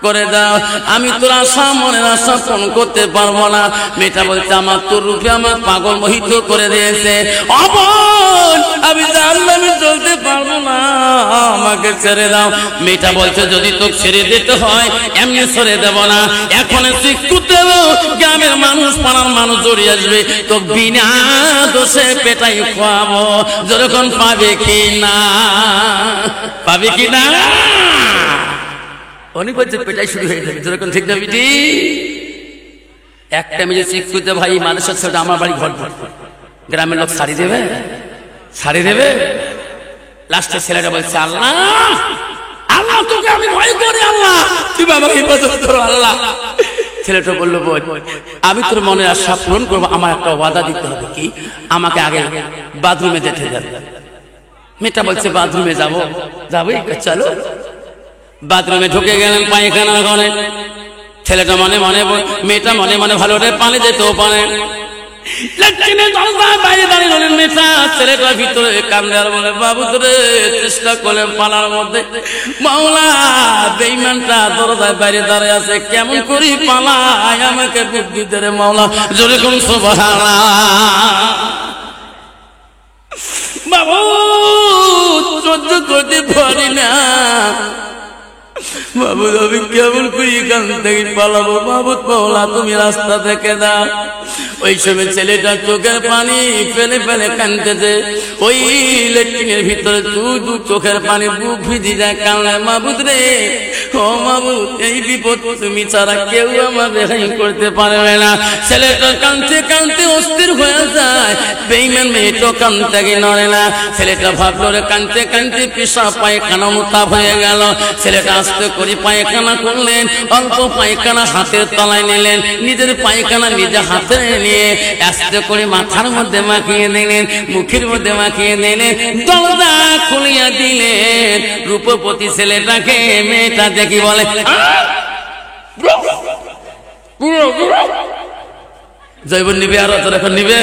করে দাও, আমি তোর আশা মনের আশা পূরণ করতে পারবো না। মেয়েটা বলছে আমার তোর রূপে আমার পাগল মোহিত করে দিয়েছে, আমি জানলাম আমি চলতে পারবো না, আমাকে ছেড়ে দাও। মেয়েটা বলছে যদি তোকে ছেড়ে দিতে হয় এমনি ছেড়ে দেব না, এখন শিক্ষু দেব, গ্রামের মানুষ পাড়ার মানুষ জড়িয়ে আসবে, তো বিনা দোষে পেটাই খাওয়াবো, যেরকম পাবে কি না, পাবে কি না। অনেক বলছে পেটাই শুরু হয়ে যাবে, যেরকম ঠিক না বিটি। একটা মেয়ে শিক্ষুতে ভাই মানুষের ছেলে আমার বাড়ি ঘর, গ্রামের লোক শাড়ি দেবে, শাড়ি দেবে। লাস্টে ছেলেটা বলছে আল্লাহ আল্লাহ তোকে আমি ভয় করি, আল্লাহ তুমি আমাকে হেফাজত করো আল্লাহ। ছেলেটা বললো বল আমি তোর মনের আশা পূরণ করবো, আমার একটা ওয়াদা দিতে হবে, কি আমাকে আগে বাথরুমে যেতে যাবে। মেয়েটা বলছে বাথরুমে যাবো, যাবোই, চলো। বাথরুমে ঢুকে গেলেন পায়খানা ঘরে। ছেলেটা মনে মনে, মেয়েটা মনে মনে ভালো রে পানি যেতেও পারে। বাইরে দাঁড়িয়ে বলেন মেয়েটা, ছেলেটা ভিতরে কান্দে আর বলে বাবু তোরে চেষ্টা করলেন পালার মধ্যে, মাওলা বেঈমানটা দরজায় বাইরে দাঁড়িয়ে আছে, কেমন করি পালাই, আমাকে বুদ্ধি দে রে মাওলা, জোরে কোন সুবহানাল্লাহ। বাবু সহ্য করতে পারি না, বাবু আমি কেমন করি এখান থেকে পালাবো, বাবু মাওলা তুমি রাস্তা থেকে দাও। ওই সময় ছেলেটা চোখের পানি ফেলে ফেলে কাঁদতেছে, ওই লেট্রিনের ভিতরে দু চোখের পানি বুক ভিজে যায়, কান্নায় মাবুদ রে ও মাবুদ এই বিপদ তুমি ছাড়া কেউ আমার রেহাই করতে পারবে না। ছেলেটা কাঁদতে কাঁদতে অস্থির হয়ে যায়, বেঈমান মেয়েটা কান থেকে নড়ে না। ছেলেটা ভাবলো রে কাঁদতে কাঁদতে পেশা পায়খানা মুতাব হয়ে গেল। ছেলেটা আস্তে করে পায়খানা করলেন, অল্প পায়খানা হাতের তলায় নিলেন, নিজের পায়খানা নিজে হাতে নিয়ে আস্তে করে মাথার মধ্যে মাখিয়ে দিলেন, মুখের মধ্যে মাখিয়ে দিলেন, দরজা খুলিয়া দিলেন। রূপবতী ছেলেটাকে মেয়েটা দেখি বলে জৈবন নিবে, আর এখন নিবে,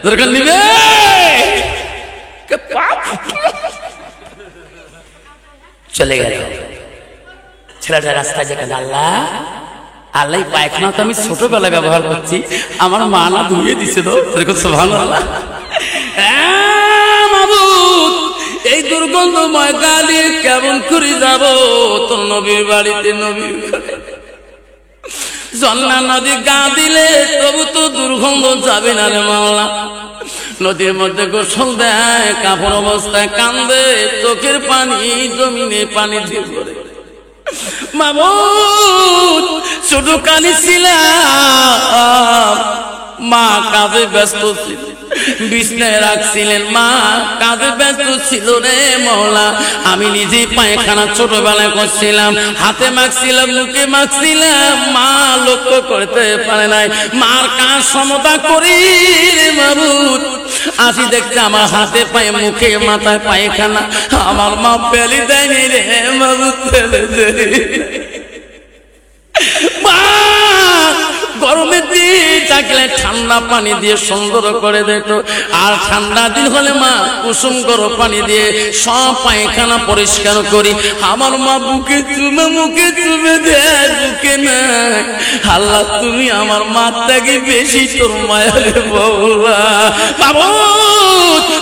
দরকার নিবে। চলে গেল ছেলেটা রাস্তায়, যেখানে আল্লাহ আল্লাহ পায়খানা তো আমি ছোটবেলায় ব্যবহার করছি, আমার মা না ধুয়ে দিছে তো, সুবহানাল্লাহ। এই দুর্গন্ধময় গালি কেমন করে যাব তোর নবীর বাড়িতে, নবীর জন্না নদী গা দিলে তবু তো দুর্গন্ধ যাবে না রে মাওলা। নদীর মধ্যে গোসল দেয়, কাপড় অবস্থায় কান্দে, চোখের পানি জমিনে পানি দিয়ে পড়ে। মামুদ শুধু কাঁদছিলাম, মা কাজে ব্যস্ত ছিল, বিছনায় রাখছিলেন, মা কাজে ব্যস্ত ছিল রে মাওলা। আমি নিজে পায়খানা ছোটবেলায় করছিলাম, হাতে মাখছিলাম, মুখে মাখছিলাম, মা লক্ষ্য করতে পারে নাই। মার কাজ সমতা করি রে মাবুদ, আসি দেখতে আমার হাতে পায়ে মুখে মাথায় পায়খানা, আমার মা পেলি দেয়নি রে মাবুদ, ফেলে দেয়। গরমের দিন থাকলে ঠান্ডা পানি দিয়ে সুন্দর করে দিত, আর ঠান্ডা দিন হলে মা কুসুম গরম পানি দিয়ে সব পায়খানা পরিষ্কার করি। আমার মা বুকে চুমে মুখে চুমে দেয়, বুকে না। আল্লাহ তুমি আমার মার থেকে বেশি তোর মায়ারে বলা, বাবু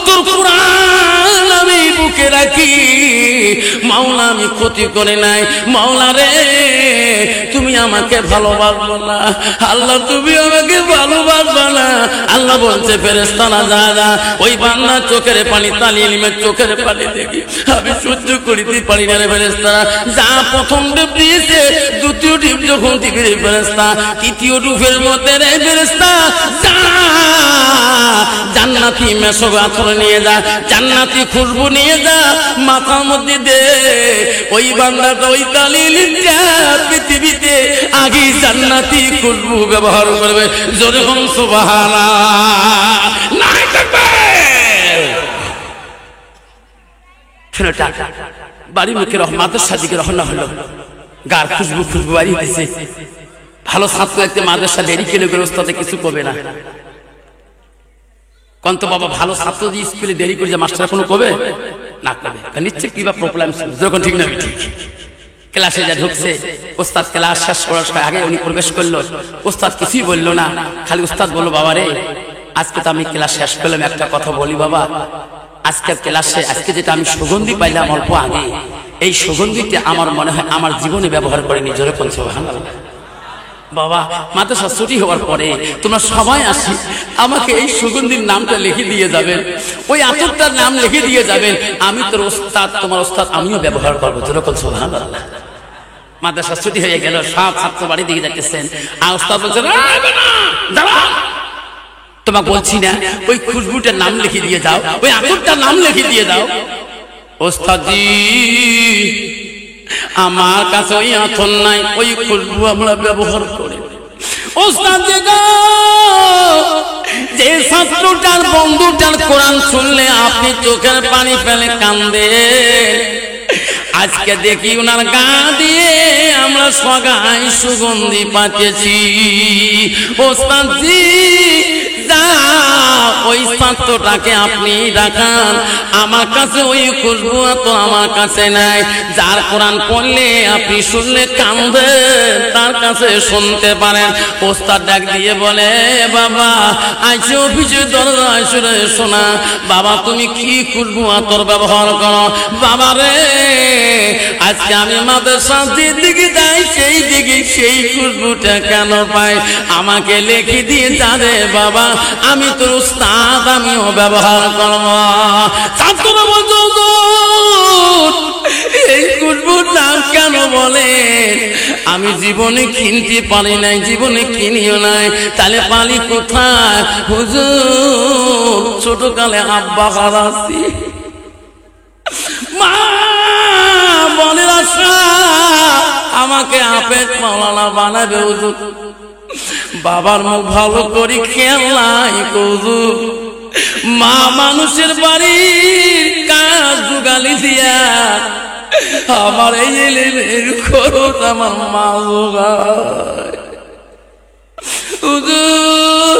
তোর কুরআন আমি বুকে রাখি, মাওলা আমি ক্ষতি করে নাই, মাওলা রে তুমি আমাকে ভালোবাসবো না, আল্লাহ তুমি আমাকে ভালোবাসবো না। আল্লাহ বলছে ফেরেশতারা যা ওই বান্দা চোখের পানি তালিয়ে নিমে, চোখের পানি দেখি আমি সহ্য করিতে পারি না রে ফেরেশতারা, যা প্রথম ডুব দিয়েছে, দ্বিতীয় ডুব যখন দিবে রে ফেরেশতা, তৃতীয় ডুবের মধ্যে রে ফেরেশতা যা জান্নাতি মেশক আতর নিয়ে যা, জান্নাতি খুশবু নিয়ে যা, মাথার মধ্যে দে। ওই বান্দাটা ওই তালিলিটা পৃথিবীতে আগে জান্নাতি খুশবু ব্যবহার করবে, জোরে বলুন সুবহানাল্লাহ। নাই তাকবীর। ছেলেটা বাড়ি মুখে মাদ্রাসার দিকে রওনা হলো, গার খুশবু খুশবু বাড়ি দিছে। ভালো ছাত্র একটা মাদ্রাসা দেরি কেন করে ওস্তাদে কিছু করবে না, কন্ত বাবা ভালো ছাত্র দিয়ে স্কুলে দেরি করে যে মাস্টার কোনো কবে না, কবে নিচ্ছে কিবা প্রবলেম, যখন ঠিক না ঠিক ক্লাসে যা ঢুকছে, ওস্তাদ ক্লাস শেষ করার আগে উনি প্রবেশ করলো। ওস্তাদ কিছুই বললো না, খালি ওস্তাদ বললো, বাবা রে আজকে তো আমি ক্লাস শেষ করলাম, একটা কথা বলি বাবা, আজকের ক্লাসে আজকে যেটা আমি সুগন্ধি পাইলাম অল্প আগে, এই সুগন্ধিটা আমার মনে হয় আমার জীবনে ব্যবহার করিনি। জোরে বলছে সুবহানাল্লাহ। বাবা মাদ্রাসা ছুটি হওয়ার পরে তোমরা সবাই আসি, আমাকে এই সুগন্ধির নামটা লিখে দিয়ে যাবেন, ওই আতরটার নাম লিখে দিয়ে যাবেন, আমি তোর ওস্তাদ, তোমার ওস্তাদ আমিও ব্যবহার করবো। জোরে বলছে সুবহানাল্লাহ। মাদ্রাসা ছুটি হয়ে গেল, সব ছাত্র বাড়ি দিকে যাচ্ছেন, আর ওস্তাদ বলছে তোমাকে বলছি না ওই খুশবুটার নাম লিখে দিয়ে যাও, ওই আতরটার নাম লিখে দিয়ে দাও। ওস্তাদজি আমার কাছে ওই আতর নাই, ওই খুশবু আমরা ব্যবহার করি। ওস্তাদ যে ছাত্রটার বন্ধুটার কোরআন শুনলে আপনি চোখের পানি ফেলে কান্দেন, আজকে দেখি ওনার গা দিয়ে আমরা সগাই সুগন্ধি পাচ্ছি। ওস্তাদজি ওই ছাত্রটাকে আপনি দেখান, আমার কাছে ওই খুশবু তো আমার কাছে নাই। যার কোরআন পড়লে আপনি শুনলে কান্দে, তার কাছে শুনতে পারেন। ওস্তাদ ডাক দিয়ে বলে, বাবা আইসে অফিসে দরজায় শুনে শোনা, বাবা তুমি কি খুশবু আতর ব্যবহার করো? বাবা রে আজকে আমি মাদ্রাসা যেদিকে যাই সেই দিকে সেই খুশবুটা কেন পাই? আমাকে লিখে দিয়ে যাবে বাবা, আমি তোর উস্তাদ, আমিও ব্যবহার করব। ছাত্র বলতো এই খুশবুর নাম কেন বলে? আমি জীবনে কিনতে পারি নাই, জীবনে কিনিও নাই, তাহলে পালি কোথায়? হুজুর ছোটকালে আব্বা হারাছি, মা বলে আমাকে হাফেজ মাওলানা বানাবে হুজুর, বাবার মুখ ভালো করি খেয়াল নাই হুজুর, মা মানুষের বাড়ির কাজ জোগালি দিয়া আমার এই এলেমের খরচ আমার মা জোগায়। হুজুর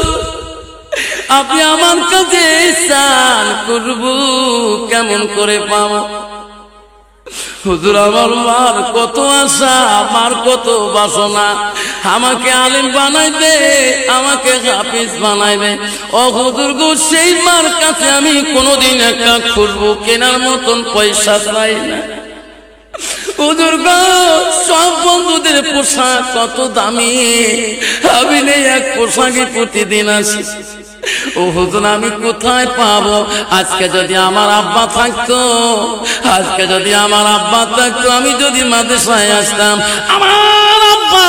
আপনি আমার কাছে চান করবো কেমন করে পাবো? হুজুর আমার মার কত আশা, আমার কত বাসনা, আমাকে আলিম বানাইবে, আমাকে হাফিজ বানাইবে। ও হুজুর গো সেই মার কাছে আমি কোনোদিন একটা খুঁজবো কেনার মতন পয়সা চাই না। হুজুর গো সব বন্ধুদের পোশাক কত দামি, আমি নেই এক পোশাকই প্রতিদিন আসি। ও হুজুর আমি কোথায় পাবো? আজকে যদি আমার আব্বা থাকতো, আজকে যদি আমার আব্বা থাকতো, আমি যদি মাদ্রাসায় আসতাম, আমার আব্বা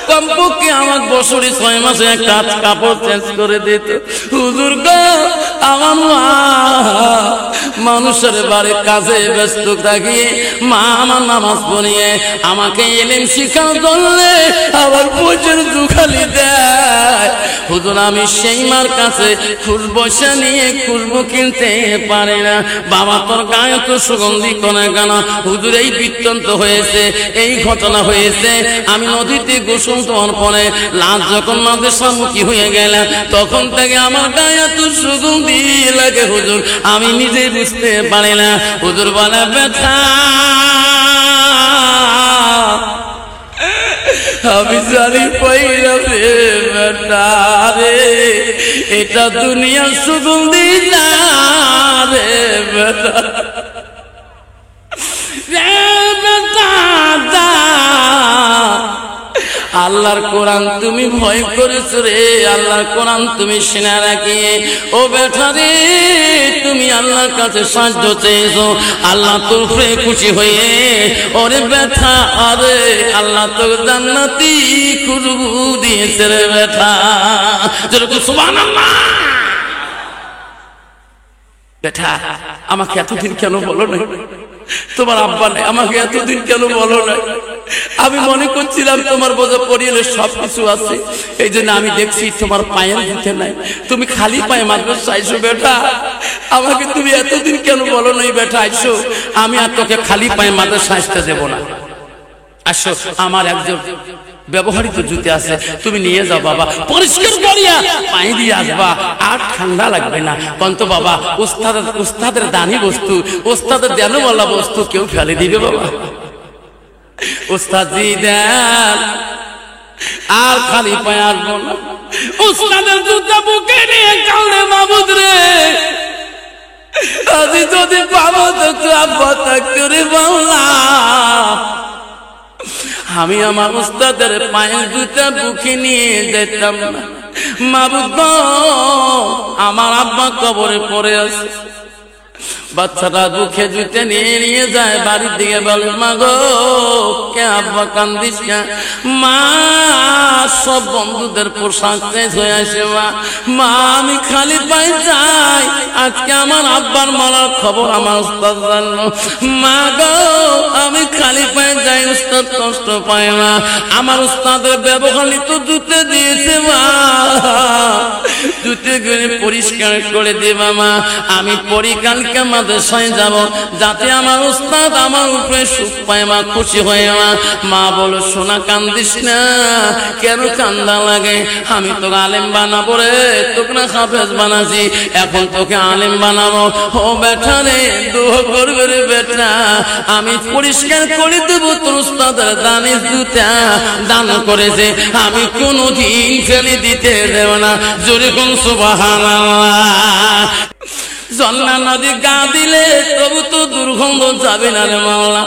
কমপক্ষে আমার বছরে 6 মাসে একটা কাপড় চেঞ্জ করে দিত। হুজুর গো আমার মা মানুষের বাড়ির কাজে ব্যস্ত থাকিয়ে মা আমার নামাজ পড়িয়ে আমাকে এলেম শিখাও করলে আবার বছর দুখালি দেয়। হুজুর আমি সেই মার কাছে খুশবসা নিয়ে খুশবু কিনতে পারি না। বাবা তোর গায়ে তো সুগন্ধি কোনে কেন? হুজুর এই বৃত্তান্ত হয়েছে, এই ঘটনা হয়েছে, আমি নদীতে গোসল দেওয়ার পরে লাশ যখন মাদ্রাসামুখী হয়ে গেলাম, তখন থেকে আমার গায়ে তো সুগন্ধি লাগে হুজুর, আমি নিজে বুঝতে পারি না। হুজুর বলে ব্যথা আমি জানি পয়লা রে বেটা রে, এটা দুনিয়ার সুগন্ধি না রে বেটা, আল্লাহর কোরআন তুমি ভয় করেছো রে, আল্লাহর কোরআন তুমি শুনে রাখিয়ে ও বেটা রে তুমি আল্লাহর কাছে সাহায্য চেয়েছো, আল্লাহ তোর উপরে খুশি হয়ে ওরে বেটা আরে আল্লাহ তোর জান্নাতি খুশবু দিয়েছে রে বেটা। যেরকম সুবহানাল্লাহ। বেটা আমাকে এতদিন কেন বলো না? তোমার আব্বা নাই, আমাকে এতদিন কেন বলো না? আমি মনে করছিলাম তোমার বোঝা পরিয়ালে সবকিছু আছে, এই জন্য আমি দেখছি তোমার পায়ের দিতে নাই, তুমি খালি পায়ে মাদ্রাসা আইসো। বেটা আমাকে তুমি এতদিন কেন বলো নাই? বেটা আইসো, আমি আর তোকে খালি পায়ে মাদ্রাসা আসতে দেবো না। আসো আমার একজন ব্যবহারিত জুতে আছে, তুমি নিয়ে যাও বাবা, পরিষ্কার করিয়া পায়ে দিয়ে আসবা, আর ঠান্ডা লাগবে না। কন্ত বাবা উস্তাদের দানি বস্তু, উস্তাদের দেনওয়ালা বস্তু কেউ ফেলে দিবে বাবা? উস্তাদজি দেন, আর খালি পায়ে আসবো না। উস্তাদের জুতা বুকে নিয়ে কাঁদে, মাবুদ রে আজি যদি পাবো তো আব্বা করে বললা, আমি আমার উস্তাদের পায়ে জুতা বুকে নিয়ে যেতাম না। মাবুদ গো, আমার আব্বা কবরে পড়ে আছে। বাচ্চাটা বুকে জুতে নিয়ে যায় বাড়ির দিকে, বলে মা গো কে আব্বা কান্দিস না? মা সব বন্ধুদের পোশাক চেঞ্জ হয়ে আসে, মা আমি খালি পায়ে যাই, আজকে আমার আব্বার মরার খবর আমার উস্তাদ জানলো। মা গো আমি খালি পায়ে যাই, উস্তাদ কষ্ট পায় না। আমার উস্তাদের ব্যবহারিত জুতে দিয়েছে মা, জুতে করে পরিষ্কার করে দেবা মা। আমি পরিকালকে মাদ্রাসায় যাব, যাতে আমার উস্তাদ আমার উপরে সুখ পায় মা, খুশি হয় মা। মা বলো সোনা কান্দিস না, কেন কান্দা লাগে? আমি তোকে আলেম বানাবো রে, তোকে না হাফেজ বানাছি, এখন তোকে আলেম বানাবো। ও বেটা রে, দোয়া করবে রে বেটা, আমি পরিষ্কার করে দেবো তোর উস্তাদের দানের জুতা দান করেছে, আমি কোনোদিন ফেলে দিতে দেব না। জোরে কোন সুবহানাল্লাহ। জল্লা নদী গা দিলে তবু তো দুর্গন্ধ যাবে না রে মাওলা।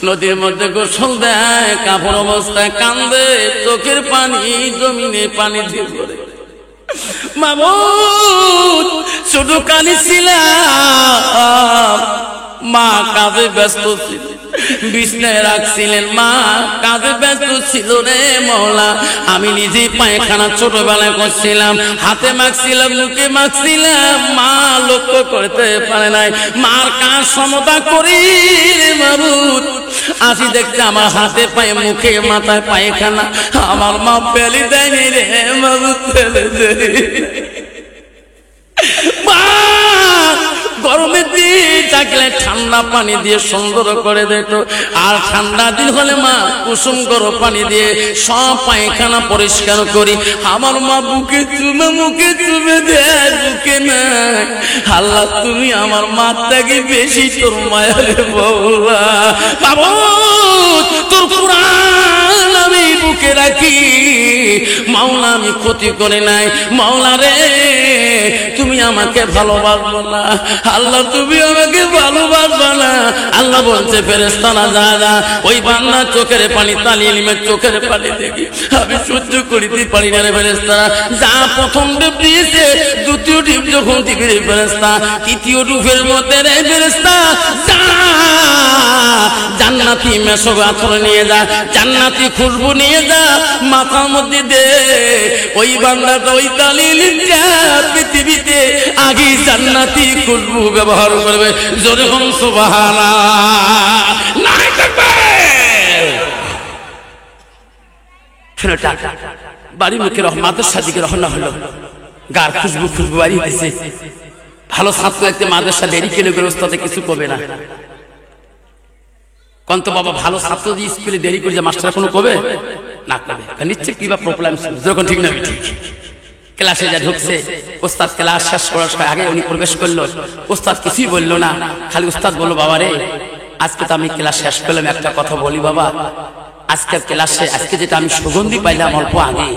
নদীর মধ্যে গোসল দেয়, কাপড় অবস্থায় কান্দে, চোখের পানি জমিনে পানি দিয়ে পড়ে। মামুদ শুধু কাঁদছিলাম, মা কাজে ব্যস্ত ছিল, বিছনায় রাখছিলেন, মা কাজে ব্যস্ত ছিল রে মওলা। আমি নিজে পায়খানা ছোটবেলায় করছিলাম, হাতে মাখছিলাম, মুখে মাখছিলাম, মা লক্ষ্য করতে পারে নাই। মার কাজ সমতা করি রে মাবুদ, আসি দেখতে আমার হাতে পায়ে মুখে মাথায় পায়খানা, আমার মা ফেলে দেয়নি রে মাবুদ, ফেলে দেয়। গরমের দিন থাকলে ঠান্ডা পানি দিয়ে সুন্দর করে দিত, আর ঠান্ডা দিন হলে মা কুসুম গরম পানি দিয়ে সব পায়খানা পরিষ্কার করি। আমার মা বুকে চুমে মুখে চুমে দেয়, বুকে না। আল্লাহ তুমি আমার মার থেকে বেশি তোর মায়া রে বাবা। বাবা তোর কুরআন আমি বুকে রাখি, মাওলা আমি ক্ষতি করে নাই। মাওলা রে তুমি আমাকে ভালোবাসবো না, আল্লাহ তুমি আমাকে ভালোবাসবা না। আল্লাহ বলছে ফেরেশতারা যা ওই বান্দার চোখের পানি তালিমের চোখের পানি দেখি আমি সহ্য করিতে পারি না রে ফেরেশতারা। যা প্রথম ডুব দিয়েছে, দ্বিতীয় ডুব যখন দিবি রে ফেরেশতা, তৃতীয় ডুবের মধ্যে রে ফেরেশতা যা জান্নাতি মেশক আতর নিয়ে যা, জান্নাতি খুশবু নিয়ে যা, মাথার মধ্যে দে। ওই বান্দাটা ওই তালিমটা পৃথিবীতে আগে জান্নাতি খুশবু ব্যবহার করবে। জোরে বলুন সুবহানাল্লাহ। নাই থাকবে ছেলেটা বাড়ি মুখে মাদ্রাসার দিকে রওনা হলো, গার খুশবু খুশবু বাড়ি হয়েছে। ভালো ছাত্র একটা মাদ্রাসা দেরি কেলে করে ওস্তাদে কিছু করবে না। কন্ত বাবা ভালো ছাত্র দিয়ে স্কুলে দেরি করে যে মাস্টার কোনো কবে না করবে, নিশ্চয় কিবা প্রবলেম ছিল, যখন ঠিক না ঠিক। ক্লাসে যা ঢুকছে, ওস্তাদ ক্লাস শেষ করার সময় আগে উনি প্রবেশ করলো, ওস্তাদ কিছুই বললো না, খালি ওস্তাদ বললো বাবা রে আজকে তো আমি ক্লাস শেষ করলাম, একটা কথা বলি বাবা, আজকের ক্লাসে আজকে যেটা আমি সুগন্ধি পাইলাম অল্প আগে,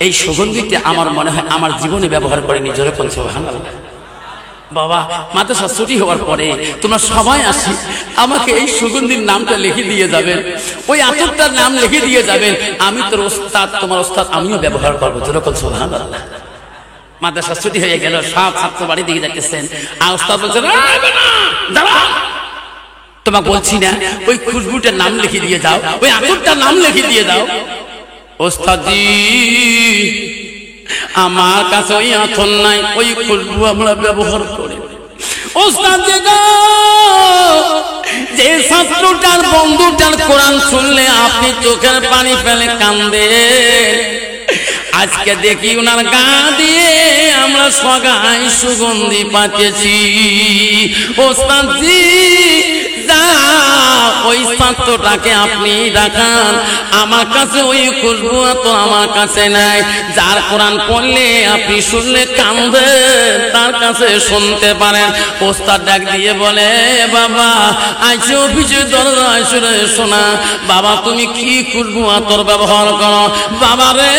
এই সুগন্ধিতে আমার মনে হয় আমার জীবনে ব্যবহার করিনি। জোরে বলছে সুবহানাল্লাহ। বাবা মাদ্রাসা ছুটি হওয়ার পরে তোমরা সবাই আসি, আমাকে এই সুগন্ধির নামটা লিখে দিয়ে যাবেন, ওই আতরটার নাম লিখে দিয়ে যাবেন, আমি তোর ওস্তাদ তোমার ওস্তাদ আমিও ব্যবহার করবো। জোরে বলছে সুবহানাল্লাহ। মাদ্রাসা ছুটি হয়ে গেল, সব ছাত্র বাড়ি দিকে যাচ্ছেন, আর ওস্তাদ বলছে তোমাকে বলছি না ওই খুশবুটার নাম লিখে দিয়ে যাও, ওই আতরটার নাম লিখে দিয়ে দাও। ওস্তাদজি আমার কাছে ওই আতর নাই, ওই খুশবু আমরা ব্যবহার করি। ওস্তাদ যে ছাত্রটার বন্ধুটার কোরআন শুনলে আপনি চোখের পানি ফেলে কান্দে, আজকে দেখি ওনার গা দিয়ে আমরা সগাই সুগন্ধি পাচ্ছি। ওস্তাদজি যা ওই ছাত্রটাকে আপনি দেখান, আমার কাছে ওই খুশবু তো আমার কাছে নাই। যার কোরআন পড়লে আপনি শুনলে কান্দে, তার কাছে শুনতে পারেন। ওস্তাদ ডাক দিয়ে বলে, বাবা আইসো অফিসের দরজায় শুনে শোনা, বাবা তুমি কি খুশবু আতর ব্যবহার করো? বাবা রে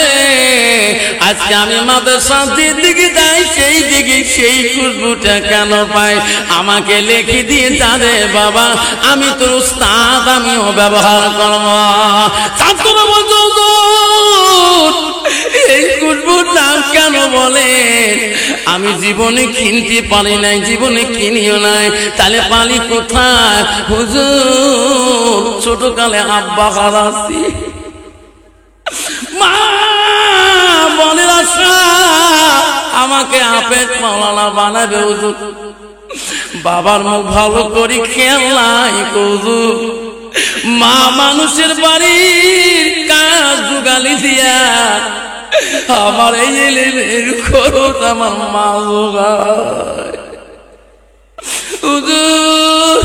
আজকে আমি মাদ্রাসার দিকে যাই, সেই দিকে সেই খুশবুটা কেন পাই? আমাকে লিখে দিয়ে যাবে বাবা, আমি তোর উস্তাদ, আমিও ব্যবহার করব। ছাত্ররা বলতো এই খুশবুর নাম কেন বলে? আমি জীবনে কিনতে পারি নাই, জীবনে কিনিও নাই, তাহলে পালি কোথায়? হুজুর ছোটকালে আব্বা হারাছি, মা বলে আসা আমাকে আপেল মাওলানা বানাবে হুজুর। বাবার মুখ ভালো করি খেয়াল নাই হুজুর। মা মানুষের বাড়ির কাজ জুগালি দিয়া আমার এই এলেমের খরচ আমার মা জোগায়। হুজুর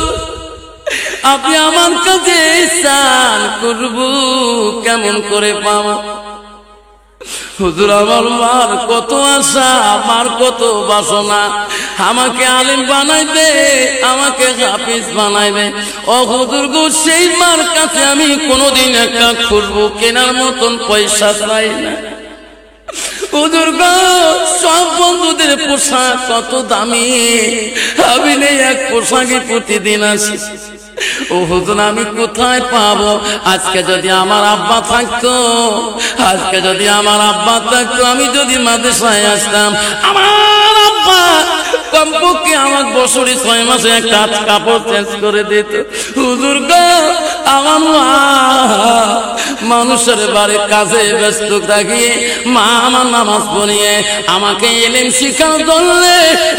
আপনি আমার কাছে চান করবো কেমন করে পাবো? হুজুর আমার মার কত আশা, আমার কত বাসনা, আমাকে আলিম বানাইবে, আমাকে হাফিজ বানাইবে। ও হুজুর গো, সেই মার কাছে আমি কোনোদিন একটা খুঁজবো কেনার মতন পয়সা চাই না। হুজুর গো, সব বন্ধুদের পোশাক কত দামি, আমি নেই এক পোশাকই প্রতিদিন আসি। ও হুজুর আমি কোথায় পাবো? আজকে যদি আমার আব্বা থাকতো, আজকে যদি আমার আব্বা থাকতো, আমি যদি মাদ্রাসায় আসতাম, আমার আব্বা কমপক্ষে আমার বছরে 6 মাসে একটা কাপড় চেঞ্জ করে দিত। হুজুর গো, আমার মা মানুষের বাড়ির কাজে ব্যস্ত থাকিয়ে মা আমার নামাজ পড়িয়ে আমাকে এলেম শিখাও করলে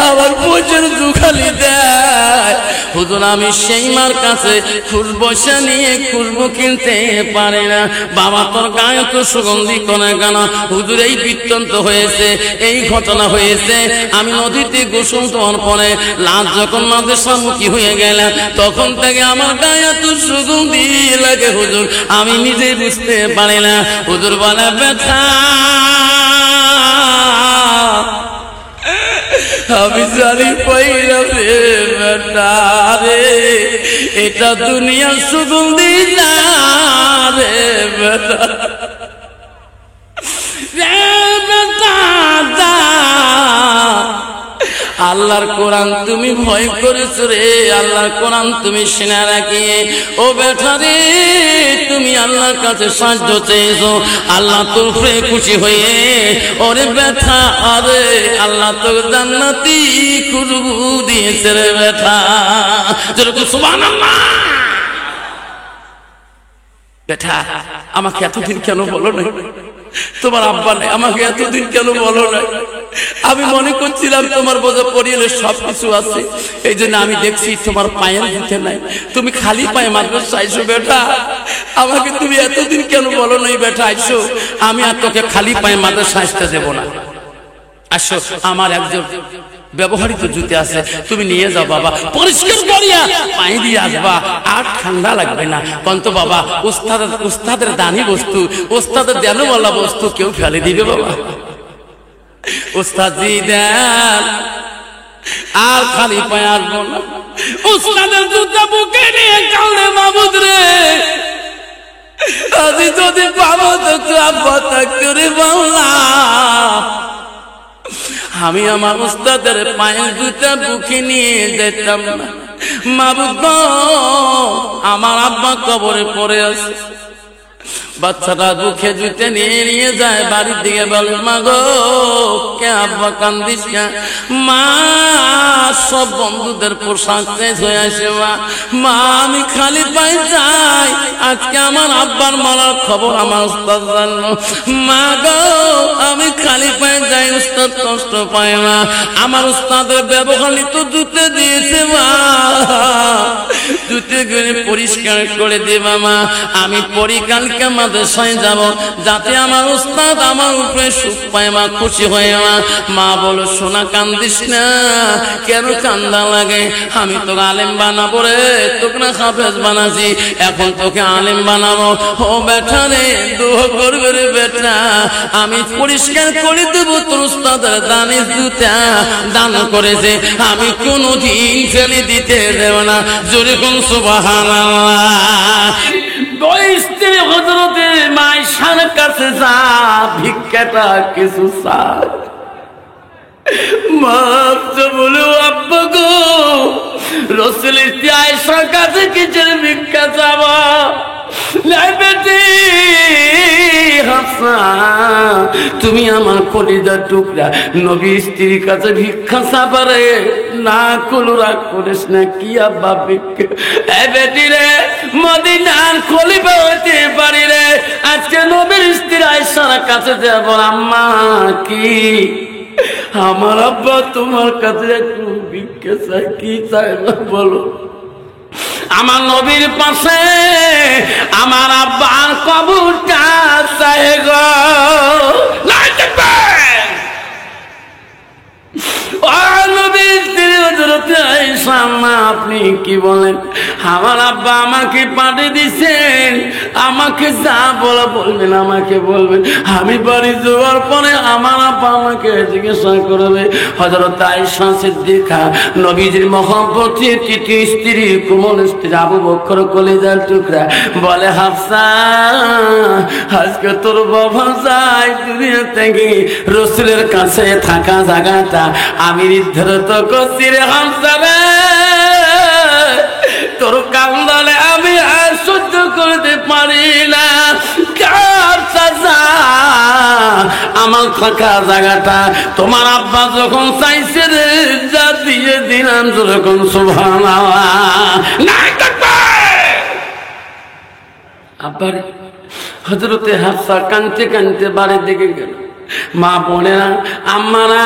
আবার প্রচুর দুখালি দেয়। হুজুর আমি সেই মার কাছে খুশবু নিয়ে খুশবু কিনতে পারি না। বাবা তোর গায়ে তো সুগন্ধি কোনে কেন? হুজুর এই বৃত্তান্ত হয়েছে, এই ঘটনা হয়েছে। আমি নদীতে গোসল দেওয়ার পরে লাশ যখন মাদ্রাসামুখী হয়ে গেলাম, তখন থেকে আমার গায়ে তো সুগন্ধি লাগে হুজুর, আমি নিজে বুঝতে পারি না। হুজুর বলে ব্যথা আমি জানি পাইরা রে বেটা রে, এটা দুনিয়ার সুগন্ধি না রে বেটা, আল্লাহর কোরআন তুমি ভয় করেছো রে, আল্লাহর কোরআন তুমি শুনে রাখি। ও বেটা রে, তুমি আল্লাহর কাছে সাহায্য চেয়েছো, আল্লাহ তোর উপরে খুশি হয়ে ওরে বেটা, আরে আল্লাহ তোর জান্নাতি খুশবু দিয়েছে রে বেটা। যেরকম সুবহানাল্লাহ। বেটা আমাকে এতদিন কেন বলো না? তোমার আব্বা নাই, আমাকে এতদিন কেন বলো না? আমি মনে করছিলাম তোমার বোঝা পরিয়ালে সবকিছু আছে, এই জন্য আমি দেখছি তোমার পায়ের দিতে নাই, তুমি খালি পায়ে মাদ্রাসা আইসো। বেটা আমাকে তুমি এতদিন কেন বলো নাই? বেটা আইসো, আমি আর তোকে খালি পায়ে মাদ্রাসা আসতে দেবো না। আসো, আমার একজন ব্যবহারিত জুতে আছে, তুমি নিয়ে যাও বাবা, পরিষ্কার করিয়া পায়ে দিয়ে আসবা, আর ঠান্ডা লাগবে না। কন্ত বাবা উস্তাদের দানি বস্তু, উস্তাদের দেনওয়ালা বস্তু কেউ ফেলে দিবে বাবা? উস্তাদ জি দেন, আর খালি পায়ে আসবো না। উস্তাদের জুতা বুকে নিয়ে কালে মাবুদ রে, আজি যদি পাবো তো আব্বা থাকতো রে বাংলা। আমি আমার উস্তাদের পায়ের জুতা বুকে নিয়ে যেতাম না। মাবুদ আমার আব্বা কবরে পড়ে আছে, বাচ্চাটা বুকে জুতে নিয়ে যায় বাড়ির দিকে, বলে মা গো কে আব্বা কান্দিস না? মা সব বন্ধুদের পোশাক চেঞ্জ হয়ে আসে, মা আমি খালি পায়ে যাই, আজকে আমার আব্বার মারার খবর আমার উস্তাদ জানলো। মা গো আমি খালি পায়ে যাই, উস্তাদ কষ্ট পায় না, আমার উস্তাদের ব্যবহারিত জুতে দিয়েছে মা, জুতে করে পরিষ্কার করে দেবা মা, আমি পরি কালকে মাদ্রাসায় যাব, যাতে আমার উস্তাদ আমার উপরে সুখ পায় মা, খুশি হয়ে মা বলো সোনা কান্দিস না, কেন কান্দা লাগে? আমি তোকে আলেম বানাবো রে, তোকে না হাফেজ বানাছি, এখন তোকে আলেম বানাবো। ও বেটা রে, দোয়া করবে রে বেটা, আমি পরিষ্কার করে দেবো তোর উস্তাদের দানের জুতা দান করেছে, আমি কোনোদিন ফেলে দিতে দেব না। জোরে কোন সুবহানাল্লাহ। ওই স্ত্রী হযরতে মায়েশার কাছে যা, ভিক্ষাটা কিছু চা। মা বলে আব্বা গো, রাসূলের স্ত্রী আয়েশার কাছে কিসের ভিক্ষা চাওয়া? তুমি আমার কলিজার টুকরা, নবী স্ত্রীর কাছে ভিক্ষা চাপারে না, কোনো রাগ করিস না। কি আব্বা ভিক্ষা? বেটি রে, মদিনার খলিফা হতে পারি রে, আজকে নবীর স্ত্রী আয়েশার কাছে যাব। আম্মা কি আমার আব্বা তোমার কাছে একটু ভিক্ষা চাই, কি চাই না বলো? আমার নবীর পাশে আমার আব্বার কবরটা চাই গো। আপনি কি বলেন? আমার আব্বা আমাকে পাঠিয়ে দিচ্ছেন, আমাকে যা বলা বলবেন আমাকে বলবেন। আমি বাড়ি যাওয়ার পরে আমার আব্বা আমাকে জিজ্ঞাসা করবে, হযরত আয়েশা সিদ্দিকা নবীজির মহব্বতের তৃতীয় স্ত্রী, কোমল স্ত্রী, আবু বকর কলিজার টুকরা, বলে হাফসা আজকে তোর বাবা যাই দুনিয়া থেকে, রাসূলের কাছে থাকা জায়গাটা আমি নির্ধারিত করছি রে হাফসা রে, তোর কান্দলে আমি আর সহ্য করতে পারি না। আমার থাকা জায়গাটা তোমার আব্বা যখন চাইছে রে, যা দিয়ে দিলাম। যখন সুবহানাল্লাহ। আব্বার হযরতে হাফসা কাঁদতে কাঁদতে বাড়ির দিকে গেল। মা বলে না, আম্মারা,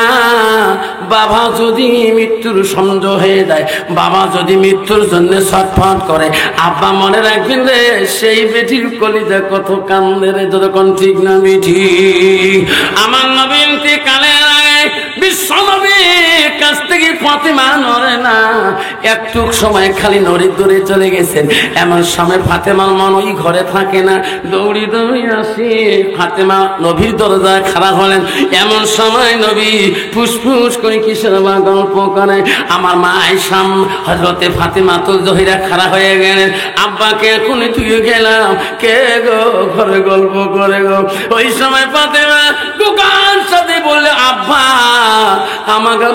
বাবা যদি মৃত্যুর সন্দেহ হয়ে যায়, বাবা যদি মৃত্যুর জন্য ছটফট করে, আব্বা মনে রাখবেন রে, সেই বেটির কলিজা কত কান্দে রে। যতক্ষণ ঠিক না মিঠি আমার নবী ইন্তেকালের আগে বিশ্ব নবীর কাছ থেকে ফাতেমা নড়ে না, একটু সময় খালি নড়ে দৌড়ে চলে গেছেন। এমন সময় ফাতেমার মন ওই ঘরে থাকে না, দৌড়ি দৌড়ি আসি ফাতেমা নবীর দরজায় খাড়া হলেন। এমন সময় নবী ফুসফুস করে কিসের বা গল্প করে। আমার মা আয়েশা হযরতে ফাতেমাতুল জহিরা খাড়া হয়ে গেলেন। আব্বাকে এখনই তুই গেলাম, কে গো ঘরে গল্প করে গো। ওই সময় ফাতেমা দোকান সাথে বললে, আব্বা আমাকে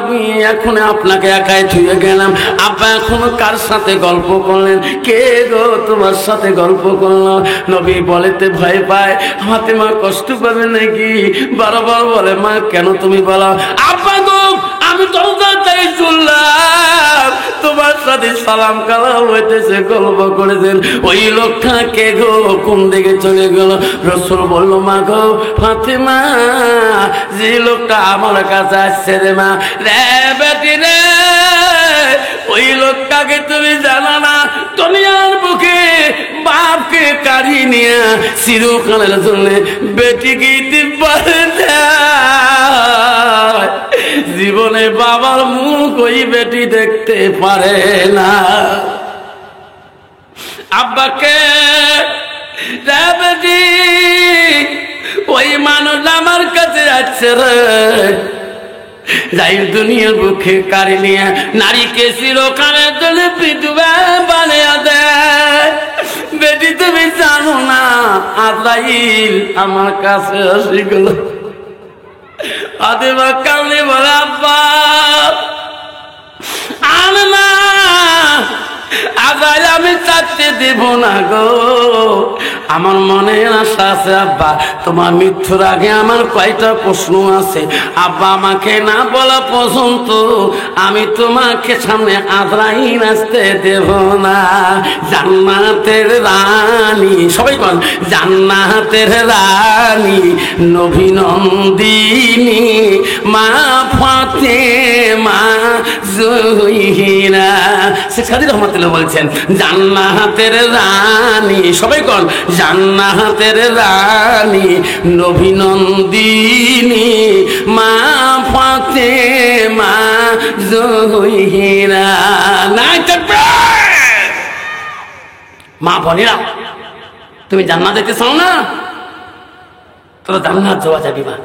এখন আপনাকে একাই থুয়ে গেলাম, আব্বা এখনো কার সাথে গল্প করলেন? কে গো তোমার সাথে গল্প করলো? নবী বলেতে ভয় পায়, ফাতেমা কষ্ট পাবে নাকি? বারবার বলে, মা কেন তুমি বলো? আব্বা গো আমি দরজাটাই শুনলাম তোমার সাথে সালাম কালাম হইতেছে, গল্প করেছেন। ওই লোকটা কে গো, কোন দিকে চলে গেল? রাসূল বলল, মা গো ফাতেমা, যে লোকটা আমার কাছে আসছে রে মা রে, বেটি রে, ওই লোকটাকে তুমি জানো না? দুনিয়ার বুকে বাপকে কাড়ি নিয়ে চিরকালের জন্য বেটিকে দিতে জীবনে বাবার মুখ ওই বেটি দেখতে পারে না। আব্বাকে বেটি ওই মানুষ আমার কাছে আসছে রে, যাই দুনিয়ার বুকে কাড়ি নিয়ে নারীকে চিরকালের জন্য পৃথিবী বানিয়ে দেয়। বেটি তুমি জানো না, আজরাইল আমার কাছে আসি গেল। ফাতেমা কান্দি বলে, আব্বা আন না, আজরাইল আমি চাইতে দেব না গো। আমার মনে আশা আছে আব্বা, তোমার মৃত্যুর আগে আমার কয়টা প্রশ্ন আছে। আব্বা আমাকে না বলা পর্যন্ত আমি তোমাকে সামনে আজরাইল আসতে দেব না। জান্নাতের রানী, সবাই বল, জান্নাতের রানী নবী নন্দিনী মা ফাতেমা জহিরা শেখ সাদী রহমাতুল্লাহ বলছেন, জান্নাতের রানী, সবাই বল, জান্নাতের রানী নবী নন্দিনী মা ফাতেমা জহিরা। নাই তাকবীর। মা বোনেরা, তুমি জান্নাত যেতে চাও না? তোর জান্নাত যাওয়া যাবে মা।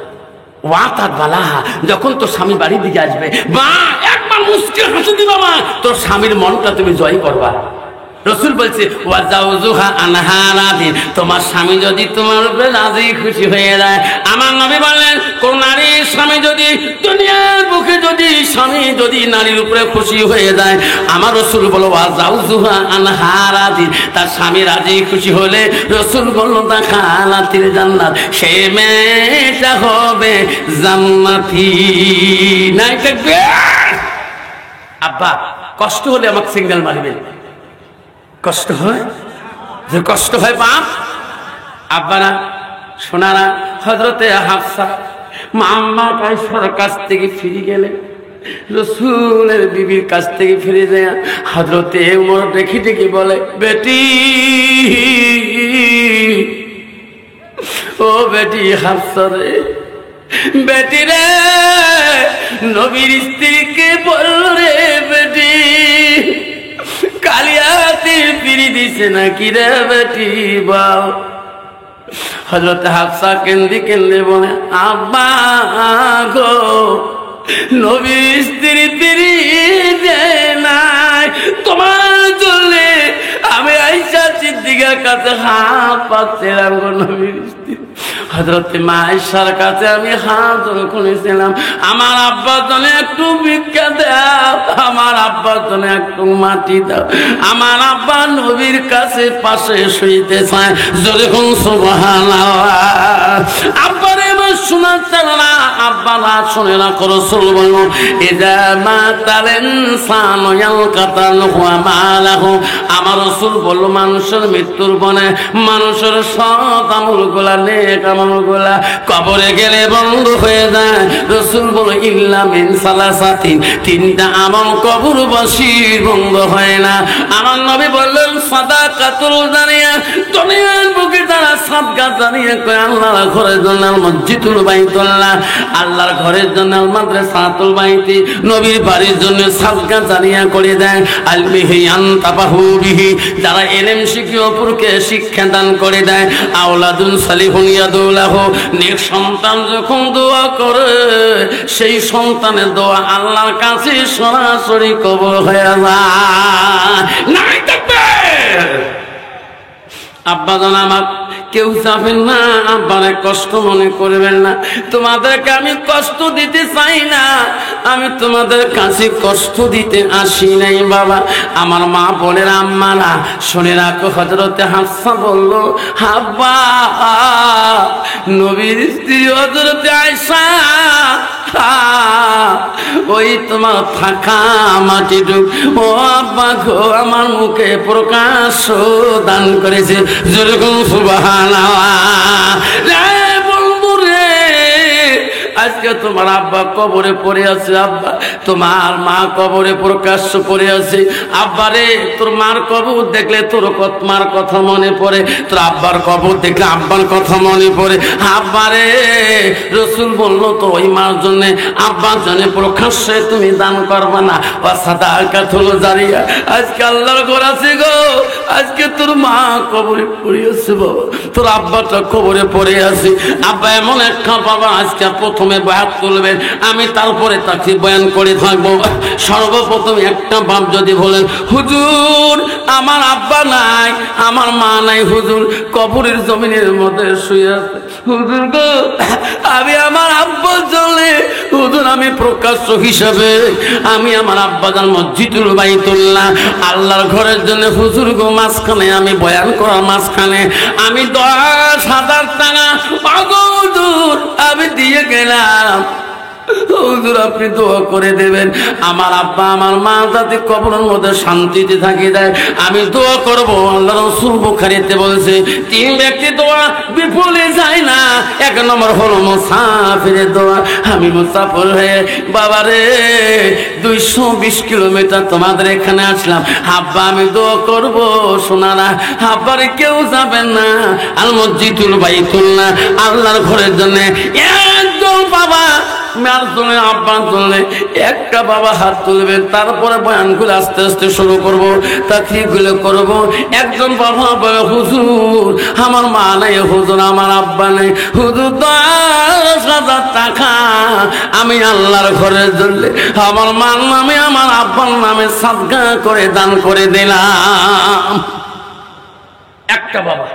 ওয়াতাত বালাহা, যখন তোর স্বামী বাড়ির দিকে আসবে মা একবার মুস্কি হাসি দিবা মা, তোর স্বামীর মনটা তুমি জয় করবা। রসুল বলছে ওয়াজাউজুহা আনহা রাদিন, তোমার স্বামী যদি তোমার উপরে রাজি খুশি হয়ে যায়। আমার নবী বললেন কোন নারীর স্বামী যদি দুনিয়ার বুকে যদি স্বামী যদি নারীর উপরে খুশি হয়ে যায়, আমার রসুল বলো ওয়াজাউজুহা আনহা রাদিন, তার স্বামী রাজি খুশি হলে রসুল বলল তা খালাতির জান্নাত, সে মেয়েটা হবে জান্নাতি। নাই থাকবে। আব্বা কষ্ট হলে আমাকে সিগন্যাল মারবেন। কষ্ট হয় যে কষ্ট হয় বাপ। আব্বারা সোনারা, হযরতে হাফসা মা আম্মা কায়সার কাছ থেকে ফিরে গেলেন, রসুলের বিবির কাছ থেকে ফিরে যায় হযরতে ওমর দেখি দেখি বলে বেটি, ও বেটি হাফসা রে, বেটি রে, নবীর স্ত্রীকে বলল রে বেটি কালিয়াতে ফিরি দিছে নাকি রে বেটি বল। হযরত হাফসা কেন্দি কেন্দি বলে আব্বা গো, নবীর স্ত্রী ফিরি দেয় নাই, তোমার জন্য আমি আয়েশা সিদ্দিকার কাছে হাত পাচ্ছিলাম গো। নবীর স্ত্রী হযরত মা আয়েশার কাছে আমি হাত জোড় করেছিলাম, আমার আব্বার জন্য একটু ভিক্ষা দাও, আমার আব্বার জন্য একটু মাটি দাও। আমার আব্বা নবীর কাছে পাশে শুইতে চায়, জোরে কোন সুবহানাল্লাহ। আব্বারে আমার শোনার ছিল না, আব্বা না শুনে না করো। রাসূল বলল ইদা মাতাল ইনসানু ইয়ালকাতাল হুয়া মালাহু, আমার রাসূল বলল মানুষের মৃত্যুর পরে মানুষের সৎ আমলগুলা নেক আমলগুলা কবরে গেলে বন্ধ হয়ে যায়। রাসূল বলল ইল্লা মিন সালাসাতিন, তিনটা আমল কবরবাসীর বন্ধ হয় না। আমার নবী বললেন সাদাকাতুল জারিয়া, দুনিয়ার বুকে যারা সাদকা জারিয়া করে আল্লাহর ঘরের জন্য মসজিদুল বাইতুল্লাহ, আল্লাহর ঘরের জন্য মাদ্রাসাতুল বাইতি, নবীর বাড়ির জন্য সাদকা জারিয়া করে দেয়। আলমিহি আনতাবাহু বিহি, যারা ইলম শিখে অপরকে শিক্ষা দান করে দেয়। আওলাদুন সালিহুন ইয়াদুলাহু, নেক সন্তান যখন দোয়া করে সেই সন্তানের দোয়া আল্লাহর কাছে সরাসরি কবুল হয়ে যায়। নাই তাকবীর। আব্বা জান আমার, কেউ যাবেন না, আব্বারে কষ্ট মনে করবেন না, তোমাদেরকে আমি কষ্ট দিতে চাই না, আমি তোমাদের কাছে কষ্ট দিতে আসি নাই বাবা। আমার মা বলে আম্মারা শুনে রাখো, হযরতে হাফসা বলল আব্বা, নবীর স্ত্রী হযরতে আয়েশা ওই তোমার ফাঁকা মাটিটুক ও আব্বা গো আমার মুখে প্রকাশ দান করেছে। যেরকম সুবহানাল্লাহ। বন্ধু রে, আজকে তোমার আব্বা কবরে পড়ে আছে, আব্বা তোমার মা কবরে প্রকাশ্য পড়ে আছে। আব্বা রে, তোর মার কবর দেখলে তোর মার কথা মনে পড়ে, তোর আব্বার কবর দেখলে আব্বার কথা মনে পড়ে। আব্বা রে, রসুল বললো তো ওই মার জন্য আব্বার জন্য প্রকাশ্যে তুমি দান করবা না, সাদাকাতুল জারিয়া। আজকে আল্লাহর ঘর আছে গো, আজকে তোর মা কবরে পড়ে আছে বাবা, তোর আব্বাটা কবরে পড়ে আছে। আব্বা এমন একটা বাবা আজকে প্রথমে বয়ান তুলবেন, আমি তারপরে তাকে বয়ান করে থাকবো। সর্বপ্রথম একটা বাপ যদি বলেন হুজুর আমার আব্বা নাই, আমার মা নাই, হুজুর কবরের জমিনের মধ্যে শুয়ে আছে, হুজুর গো আমি আমার আব্বা চলে, হুজুর আমি প্রকাশ্য হিসাবে আমি আমার আব্বা জান মসজিদুল বাইতুল্লাহ আল্লাহর ঘরের জন্য হুজুর গো মাঝখানে আমি বয়ান করার মাঝখানে আমি 10,000 টাকা হুজুর আমি দিয়ে গেলাম। হুজুর আপনি দোয়া করে দেবেন আমার আব্বা আমার মা যাতে কবরের মধ্যে শান্তিতে থাকি দেয়। আমি দোয়া করবো। আল্লাহ রাসূল বুখারীতে বলেছে 3 ব্যক্তি দোয়া বিফলে যায় না। 1 নম্বর হলো মুসাফিরের দোয়া। আমি মুসাফির হয়ে বাবারে 220 কিলোমিটার তোমাদের এখানে আসলাম। আব্বা আমি দোয়া করব শোনারা আব্বারে কেউ যাবেন না আল মসজিদুল বাইতুল্লাহ আল্লাহর ঘরের জন্য একজন বাবা মার জন্য আব্বার জন্য একটা বাবা হাত তুলবেন। তারপরে বয়ানগুলো আস্তে আস্তে শুরু করবো তাকরিরগুলো করবো। একজন বাবা বলে হুজুর আমার মা নাই, হুজুর আমার আব্বা নেই, হুজুর 10,000 টাকা আমি আল্লাহর ঘরের জন্য আমার মার নামে আমার আব্বার নামে সাদকা করে দান করে দিলাম। একটা বাবা।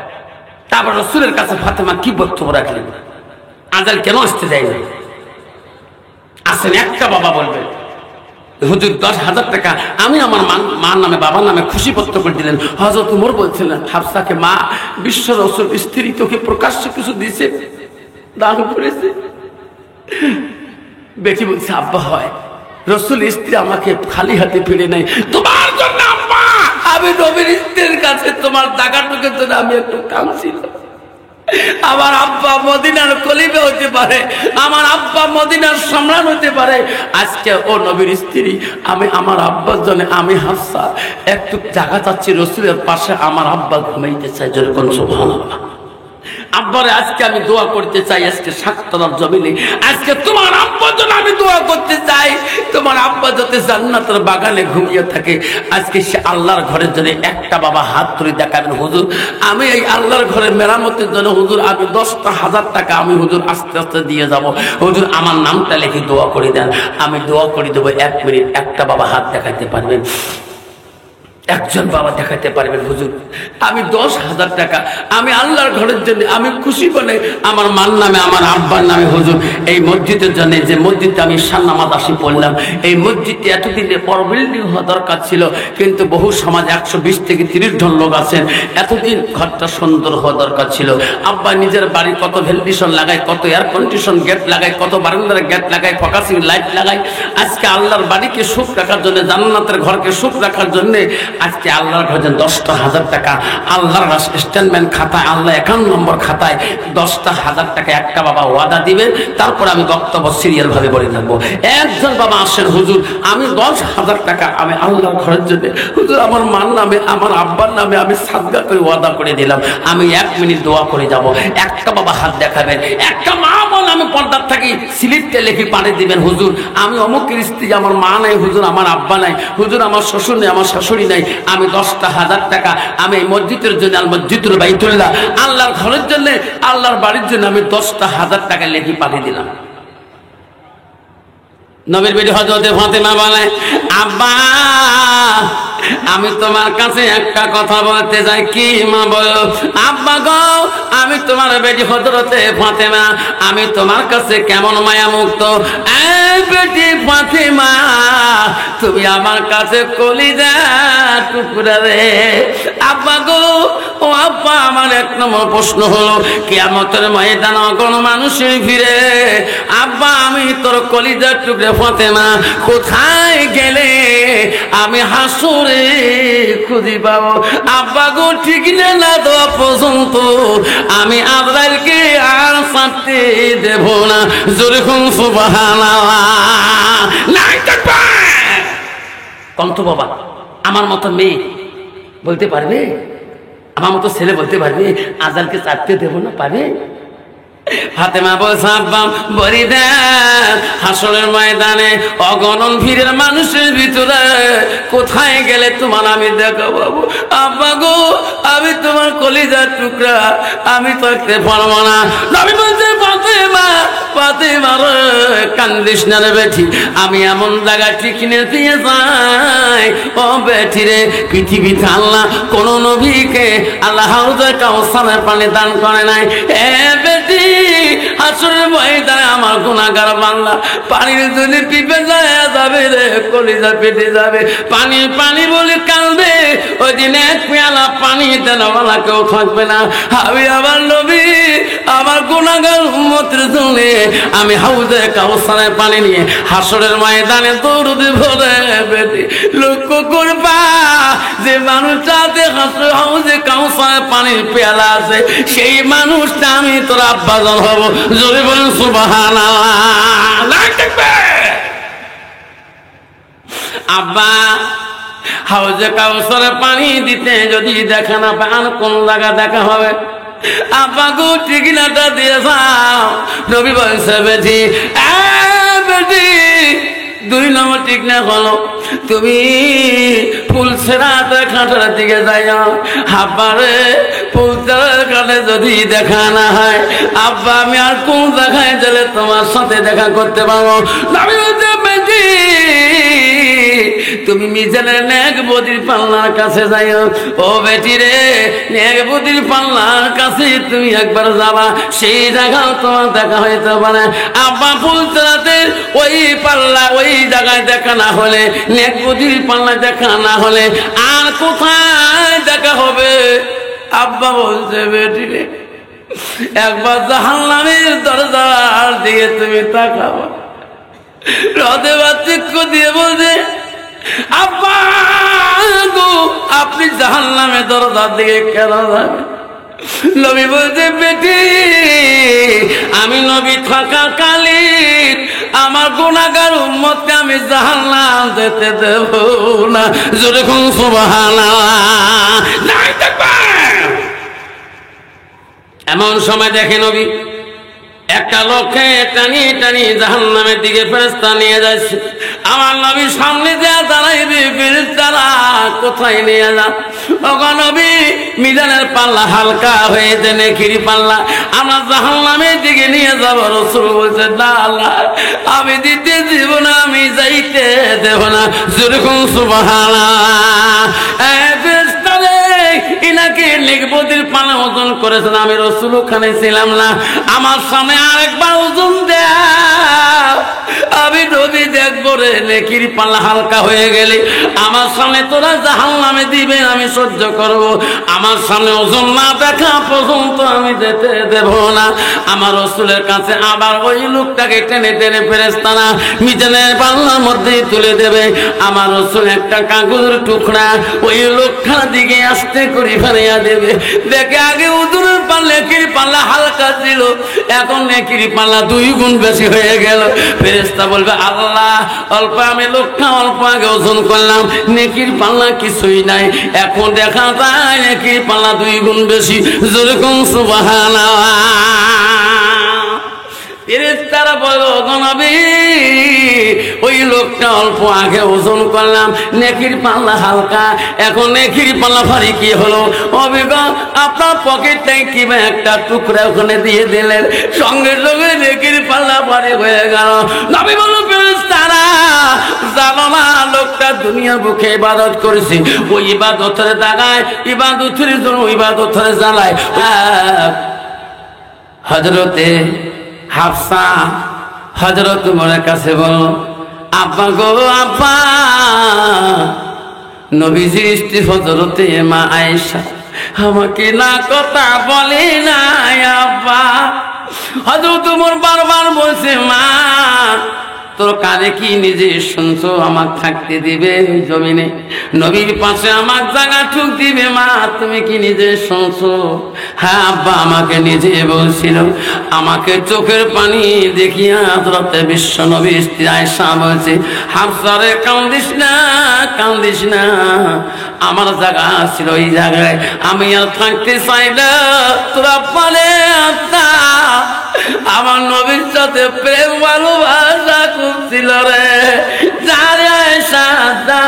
তারপর রাসূলের কাছে ফাতেমা কি বক্তব্য রাখলেন? আজাল কেন আসতে যায় না? আসেন একটা বাবা বলবে হুজুর 10,000 টাকা আমি আমার মার নামে বাবার নামে খুশিপত্র করে দিলেন। হযরত ওমর বলছিলেন হাফসাকে মা বিশ্ব রাসূল স্ত্রী তোকে প্রকাশ্যে কিছু দিয়েছে দান করেছে? বেটি বলছে আব্বা হয় রাসূল স্ত্রী আমাকে খালি হাতে ফিরে নাই তোমার জন্য আব্বা আমি নবীর স্ত্রীর কাছে তোমার টাকাটুকুর জন্য আমি একটু কাঁদছিলাম। আমার আব্বা মদিনার খলিফা হতে পারে, আমার আব্বা মদিনার সম্রাট হতে পারে, আজকে ও নবীর স্ত্রী আমি আমার আব্বার জন্য আমি হাফসা একটু জায়গা চাচ্ছি রাসূলের পাশে আমার আব্বা ঘুমাইতে চাই। যেরকম সুবহানাল্লাহ আব্বারে আজকে আমি দোয়া করতে চাই। আজকে সাততলার জমিনে আজকে তোমার আব্বার জন্য আমি দোয়া করতে চাই। তোমার আব্বা যাতে জান্নাতের বাগানে ঘুমিয়ে থাকে। আজকে সে আল্লাহর ঘরের জন্য একটা বাবা হাত তুলে দেখাবেন হুজুর আমি এই আল্লাহর ঘরের মেরামতের জন্য হুজুর আমি 10,000 টাকা আমি হুজুর আস্তে আস্তে দিয়ে যাব। হুজুর আমার নামটা লিখে দোয়া করে দেন। আমি দোয়া করে দেবো। 1 মিনিট একটা বাবা হাত দেখাতে পারবেন? একজন বাবা দেখাতে পারবেন হুজুর আমি 10,000 টাকা আমি আল্লাহর ঘরের জন্য আমি খুশি বলে আমার মার নামে আমার আব্বার নামে হুজুর এই মসজিদের জন্য যে মসজিদে আমি নামাজ আসি পড়লাম এই মসজিদটি এতদিনে বড় বিল্ডিং হওয়া দরকার ছিল কিন্তু বহু সমাজ 120 থেকে 30 জন লোক আছেন এতদিন ঘরটা সুন্দর হওয়া দরকার ছিল। আব্বা নিজের বাড়ি কত ভেন্টিলেশন লাগায় কত এয়ার কন্ডিশন গেট লাগায় কত বারান্দার গেট লাগায় ফোকাসিং লাইট লাগায়। আজকে আল্লাহর বাড়িকে সুখ রাখার জন্য জান্নাতের ঘরকে সুখ রাখার জন্য আজকে আল্লাহর ঘরে 10,000 টাকা আল্লাহর স্টেটমেন্ট খাতায় আল্লাহ 51 নম্বর খাতায় 10,000 টাকা একটা বাবা ওয়াদা দিবেন। তারপর আমি বক্তব্য সিরিয়াল ভাবে বলে থাকবো। একজন বাবা আসেন হুজুর আমি 10,000 টাকা আমি আল্লাহর ঘরের জন্য হুজুর আমার মার নামে আমার আব্বার নামে আমি সাদকা করে ওয়াদা করে দিলাম আমি 1 মিনিট দোয়া করে যাব। একটা বাবা হাত দেখাবেন। একটা মা বল আমি পর্দার থাকি স্লিপটা লিখে পানি দিবেন হুজুর আমি অমুকের স্ত্রী আমার মা নাই হুজুর আমার আব্বা নাই হুজুর আমার শ্বশুর নেই আমার শাশুড়ি নাই আমি 10,000 টাকা আমি এই মসজিদের জন্য আল মসজিদুল বাইতুল্লাহ আল্লাহর ঘরের জন্য আল্লাহর বাড়ির জন্য আমি 10,000 টাকা লিখে পাঠিয়ে দিলাম। নবীর বেটি হযরত ফাতেমা বলে আব্বা আমি তোমার কাছে একটা কথা বলতে চাই। কি মা বলো? আব্বা গো আমি তোমার বেটি হযরতে ফাতেমা আমি তোমার কাছে কেমন মায়া মুক্ত। এই বেটি ফাতেমা তুমি আমার কাছে কলিজা টুকরা রে। আব্বা গো ও আব্বা আমার 1 নম্বর প্রশ্ন হলো কিয়ামতের ময়দানে কোন মানুষের ফিরে আব্বা আমি তোর কলিজার টুকরা ফাতেমা কোথায় গেলে আমি হাসুরে খুঁজি পাবো। আব্বা গো ঠিক না দেওয়া পর্যন্ত আমি আব্বাকে আর ছাড়তে দেব না। যেরকম সুবহানাল্লাহ নাই থাকবে কন্ত বাবা আমার মতো মেয়ে বলতে পারবে আমার মতো ছেলে বলতে পারবে আজালকে ছাড়তে দেব না পারবে? ফাতেমা বলছে আব্বা বলি দেন হাসরের ময়দানে অগণন ভিড়ের মানুষের ভিতরে কোথায় গেলে তোমার আমি দেখা পাবো। আব্বা গো আমি তোমার কলিজার টুকরা আমি থাকতে পারবো না। নবী বলছে ফাতেমা ফাতেমা রে কান্দিস না রে বেটি আমি এমন জায়গা ঠিক নিয়ে যাই ও বেটি রে পৃথিবীতে আল্লাহ কোন নবীকে আল্লাহ হাউজে কাউসারের পানি দান করে নাই। এ বেটি হাসরের ময়দানে আমার গুনাহগার বান্দা পানির যদি পিপে যায় যাবে রে, কলিজা পেটে যাবে, পানি পানি বলে কাঁদবে। ওই দিন এক পেয়ালা পানি দেওয়ালা কেউ থাকবে না। আমি আমার নবী আমার গুনাহগার উম্মতের জন্য আমি হাউজে কাউসারের পানি নিয়ে হাসরের ময়দানে দৌড় দিব রে বেটি। লক্ষ্য করবা যে মানুষটাতে হাউজে কাউসারের পানির পেয়ালা আছে, সেই মানুষটা আমি তোর আব্বাজান হব। জোরে বলেন সুবহানাল্লাহ। আব্বা হাউজে কাউসারে পানি দিতে যদি দেখা না পান, কোন জায়গা দেখা হবে? আব্বা গো ঠিকানাটা দিয়ে যাও। নবী বলছে বেটি, বেটি 2 নম্বর ঠিকানা হলো তুমি ফুলছেড়াতে খাটার দিকে যাইও। আব্বারে ফুলছেড়ার ঘাটে যদি দেখা না হয়, আব্বা আমি আর কোন জায়গায় গেলে তোমার সাথে দেখা করতে পারবো? নবী বলছে বেটি তুমি মিজানের নেক বদির পাল্লার কাছে যাইও। ও বেটি রে, নেক বদির পাল্লার কাছে তুমি একবার যাবা, সেই জায়গাও তোমার দেখা হইতে পারে। আব্বা ফুলতলাতে ওই পাল্লা ওই জায়গায় দেখা না হলে, নেক বদির পাল্লায় দেখা না হলে আর কোথায় দেখা হবে? আব্বা বলছে বেটি রে, একবার জাহান্নামের দরজার দিকে তুমি তাকাবা। রদে বাচ্চিক্য দিয়ে বলছে আব্বা গো আপনি জাহান্নামের দরজার দিকে কেন যাবেন? নবী বলছে বেটি আমি নবী থাকাকালীন আমার গুনাহগার উম্মতকে আমি জাহান্নাম যেতে দেব না। জোরে কোন সুবহানাল্লাহ। নাই তাকবীর। এমন সময় দেখে নবী একটা লোককে টানিয়ে টানিয়ে জাহান্নামের দিকে ফেরেশতা নিয়ে যাচ্ছে। আমার নবী সামনে দিয়ে দাঁড়াইবে, ফেরেশতারা কোথায় নিয়ে যান? ওগো নবী মিজানের পাল্লা হালকা হয়েছে, নেকির পাল্লা আমরা জাহান্নামের দিকে নিয়ে যাব। রাসূল বলছে না আল্লাহ আমি দিতে দেব না, আমি যাইতে দেব না। জোরে কোন সুবহানাল্লাহ। ইনাকে নেকবদির পানা ওজন করেছেন, আমি রাসূল ওখানে ছিলাম না। আমার সামনে আরেকবার ওজন দাও, আমি নবী দেখবো রে। নেকির পাল্লা হালকা হয়ে গেলে আমার সামনে তোরা জাহান্নামে দিবে, আমি সহ্য করব। আমার সামনে ওজন না দেখা পর্যন্ত আমি যেতে দেব না। আমার রাসূলের কাছে আবার ওই লোকটাকে টেনে টেনে ফেরেশতারা মিজানের পাল্লার মধ্যে তুলে দেবে। আমার রাসূল একটা কাগজের টুকরা ওই লোকটার দিকে আস্তে করে ফেলিয়া দেবে। দেখে আগে উজুরের পাল্লা নেকির পাল্লা হালকা ছিল, এখন নেকির পাল্লা 2 গুণ বেশি হয়ে গেল। ফেরেশতা বলবে আল্লাহ অল্প আমি লোকটা অল্প আগে ওজন করলাম, নেকির পাল্লা কিছুই নাই, এখন দেখা যায় নেকির পাল্লা 2 গুণ বেশি। জোরে কোন সুবহানাল্লাহ। ফেরেশতারা বলো গো নবী ওই লোকটা অল্প আগে ওজন করলাম, নেকির পাল্লা হালকা, এখন নেকির পাল্লা ভারী কি হলো? অবিগ আপনার পকেট থেকে কিবা একটা টুকরা ওখানে দিয়ে দিলেন, সঙ্গে সঙ্গে নেকির পাল্লা ভারী হয়ে গেল। নবী বলো ফেরেশতারা জানো না লোকটা দুনিয়ার বুকে ইবাদত করেছে, ওই ইবাদতের দাগায় ইবাদতের জন্য ইবাদতের জ্বালায় হযরতে হাফসা হযরত উমরের কাছে বলল আব্বা গো আব্বা নবীজির স্ত্রী হযরতে মা আয়েশা আমাকে না কথা বলে না আব্বা। হযরত উমর বারবার বলছে মা তোর কানে কি নিজে শুনছো আমাকে থাকতে দিবে জমিনে, নবীর পাশে আমার জায়গা ঠুক দিবে মা তুমি কি নিজে শুনছো? হ্যাঁ আব্বা আমাকে নিজে বলছিল, আমাকে চোখের পানি দেখিয়া হযরতে বিশ্ব নবী স্ত্রী আয়েশা বলছে হাফসা রে কান্দিস না কান্দিস না, আমার জায়গা ছিল ওই জায়গায়, আমি আর থাকতে চাই না। তোরা পারে আত্মা আমার নবীর সাথে প্রেম ভালোবাসা করছিল রে, যারে আয়েশা যা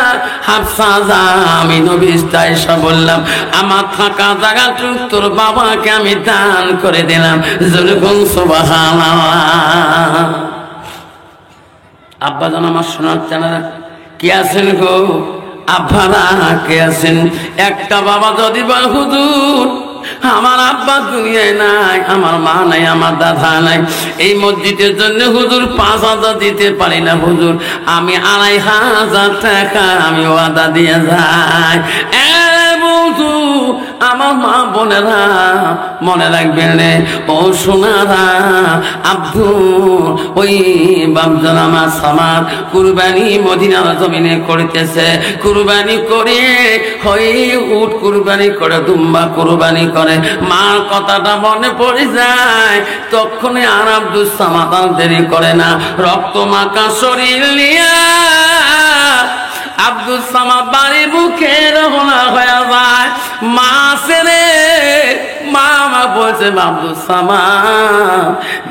হাফসা যা। আমি নবী আয়েশা বললাম আমার থাকা জায়গাটুকু তোর বাবাকে আমি দান করে দিলাম। যেরকম সুবহানাল্লাহ। আব্বা জান আমার শোনার জানারা কে আছেন গো? আব্বারা কে আছেন? একটা বাবা যদি বলে হুজুর আমার আব্বা দুনিয়ায় নাই, আমার মা নাই, আমার দাদা নাই, এই মসজিদের জন্য হুজুর 5,000 দিতে পারি না হুজুর, আমি 2,500 টাকা আমি ওয়াদা দিয়ে যাই। বন্ধু আমার মা বোনেরা মনে রাখবেন রে, ও সোনারা, আব্দুল ওই বাপজন আমার সামার কুরবানি মদিনার জমিনে করতেছে, কুরবানি করে ওই উট কুরবানি করে, দুম্বা কুরবানি করে, মার কথাটা মনে পড়ে যায়, তখনই আর আব্দুল সামাদ আর দেরি করে না, রক্ত মাখা শরীর নিয়ে আব্দুল সামাদ বাড়ি মুখে রওনা হয়ে যায়। মা ছেলে মা বলছে, আব্দুল সামাদ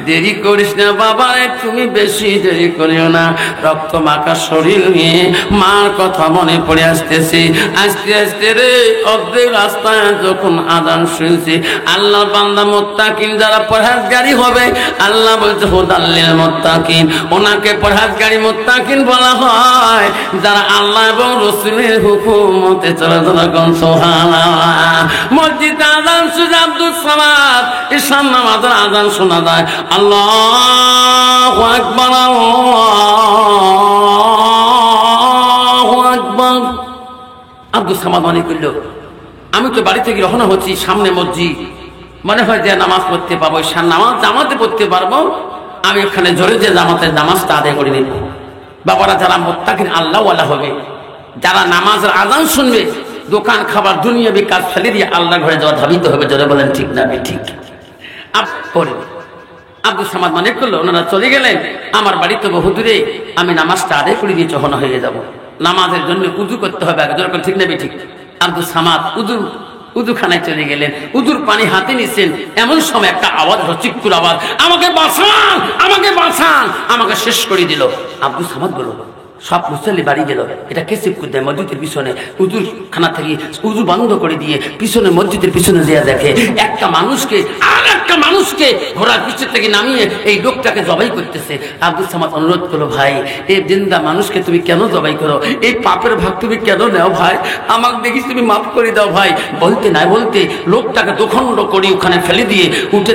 দেরি করিস না বাবা, তুমি বেশি দেরি করিও না। রক্ত মাখা শরীর নিয়ে মার কথা মনে পড়ে আসতেছি, আস্তে আস্তে রে অর্ধেক রাস্তায় যখন আযান শুনছি, আল্লাহ বান্দা মুত্তাকিন যারা পরহেজগারী হবে, আল্লাহ বলছে হুদাল্লিল মুত্তাকিন, ওনাকে পরহেজগারী মুত্তাকিন বলা হয় যারা আল্লাহ এবং রাসূলের হুকুমতে চলাচল করেন। সুবহানাল্লাহ। মসজিদে আযান শুনে আব্দুল সামাদ ঈশান নামাজের আযান শোনা যায়, আল্লাহু আকবার, আল্লাহু আকবার। আব্দুল সামাদ মনে করল, আমি তো বাড়ি থেকে রওনা হচ্ছি, সামনে মসজিদ, মনে হয় যে নামাজ পড়তে পাবো, নামাজ জামাতে পড়তে পারবো, আমি ওখানে জোরে যে জামাতের নামাজটা আদায় করে নিব। বাবারা যারা মুত্তাকিন আল্লাহওয়ালা হবে, যারা নামাজের আযান শুনবে, দোকান খাবার দুনিয়াবি কাজ ফেলে দিয়ে আল্লাহর ঘরে যাওয়া ধাবিত হবে। জোরে বলেন ঠিক না ঠিক? আব্দুল সামাদ মনে করলো ওনারা চলে গেলেন, আমার বাড়িতে বহু দূরে, আমি নামাজটা আদায় করে দিয়ে চহনা হয়ে যাব, নামাজের জন্য উযু করতে হবে আগে। জোরে বলেন ঠিক না ঠিক? আব্দুল সামাদ উযুখানায় চলে গেলেন, উযুর পানি হাতে নিছেন, এমন সময় একটা আওয়াজ, চিৎকার আওয়াজ, আমাকে বাঁচান, আমাকে বাঁচান, আমাকে শেষ করে দিল। আব্দুল সামাদ বলল, সব মুসল্লি বাড়ি গেল, এটা কে চিৎকার দেয়? মসজিদের পিছনে উযুর খানা থেকে উযু বন্ধ করে দিয়ে পিছনে মসজিদের পিছনে যেয়ে দেখে একটা মানুষকে আর একটা মানুষকে ঘোড়ার পিছন থেকে নামিয়ে এই লোকটাকে জবাই করতেছে। আব্দুল সামাদ অনুরোধ করলো, ভাই এই জিন্দা মানুষকে তুমি কেন জবাই করো? এই পাপের ভাগ তুমি কেন নেও ভাই? আমাকে দেখিস তুমি মাফ করে দাও ভাই। বলতে নাই বলতে লোকটাকে দোখণ্ড করে ওখানে ফেলে দিয়ে উঠে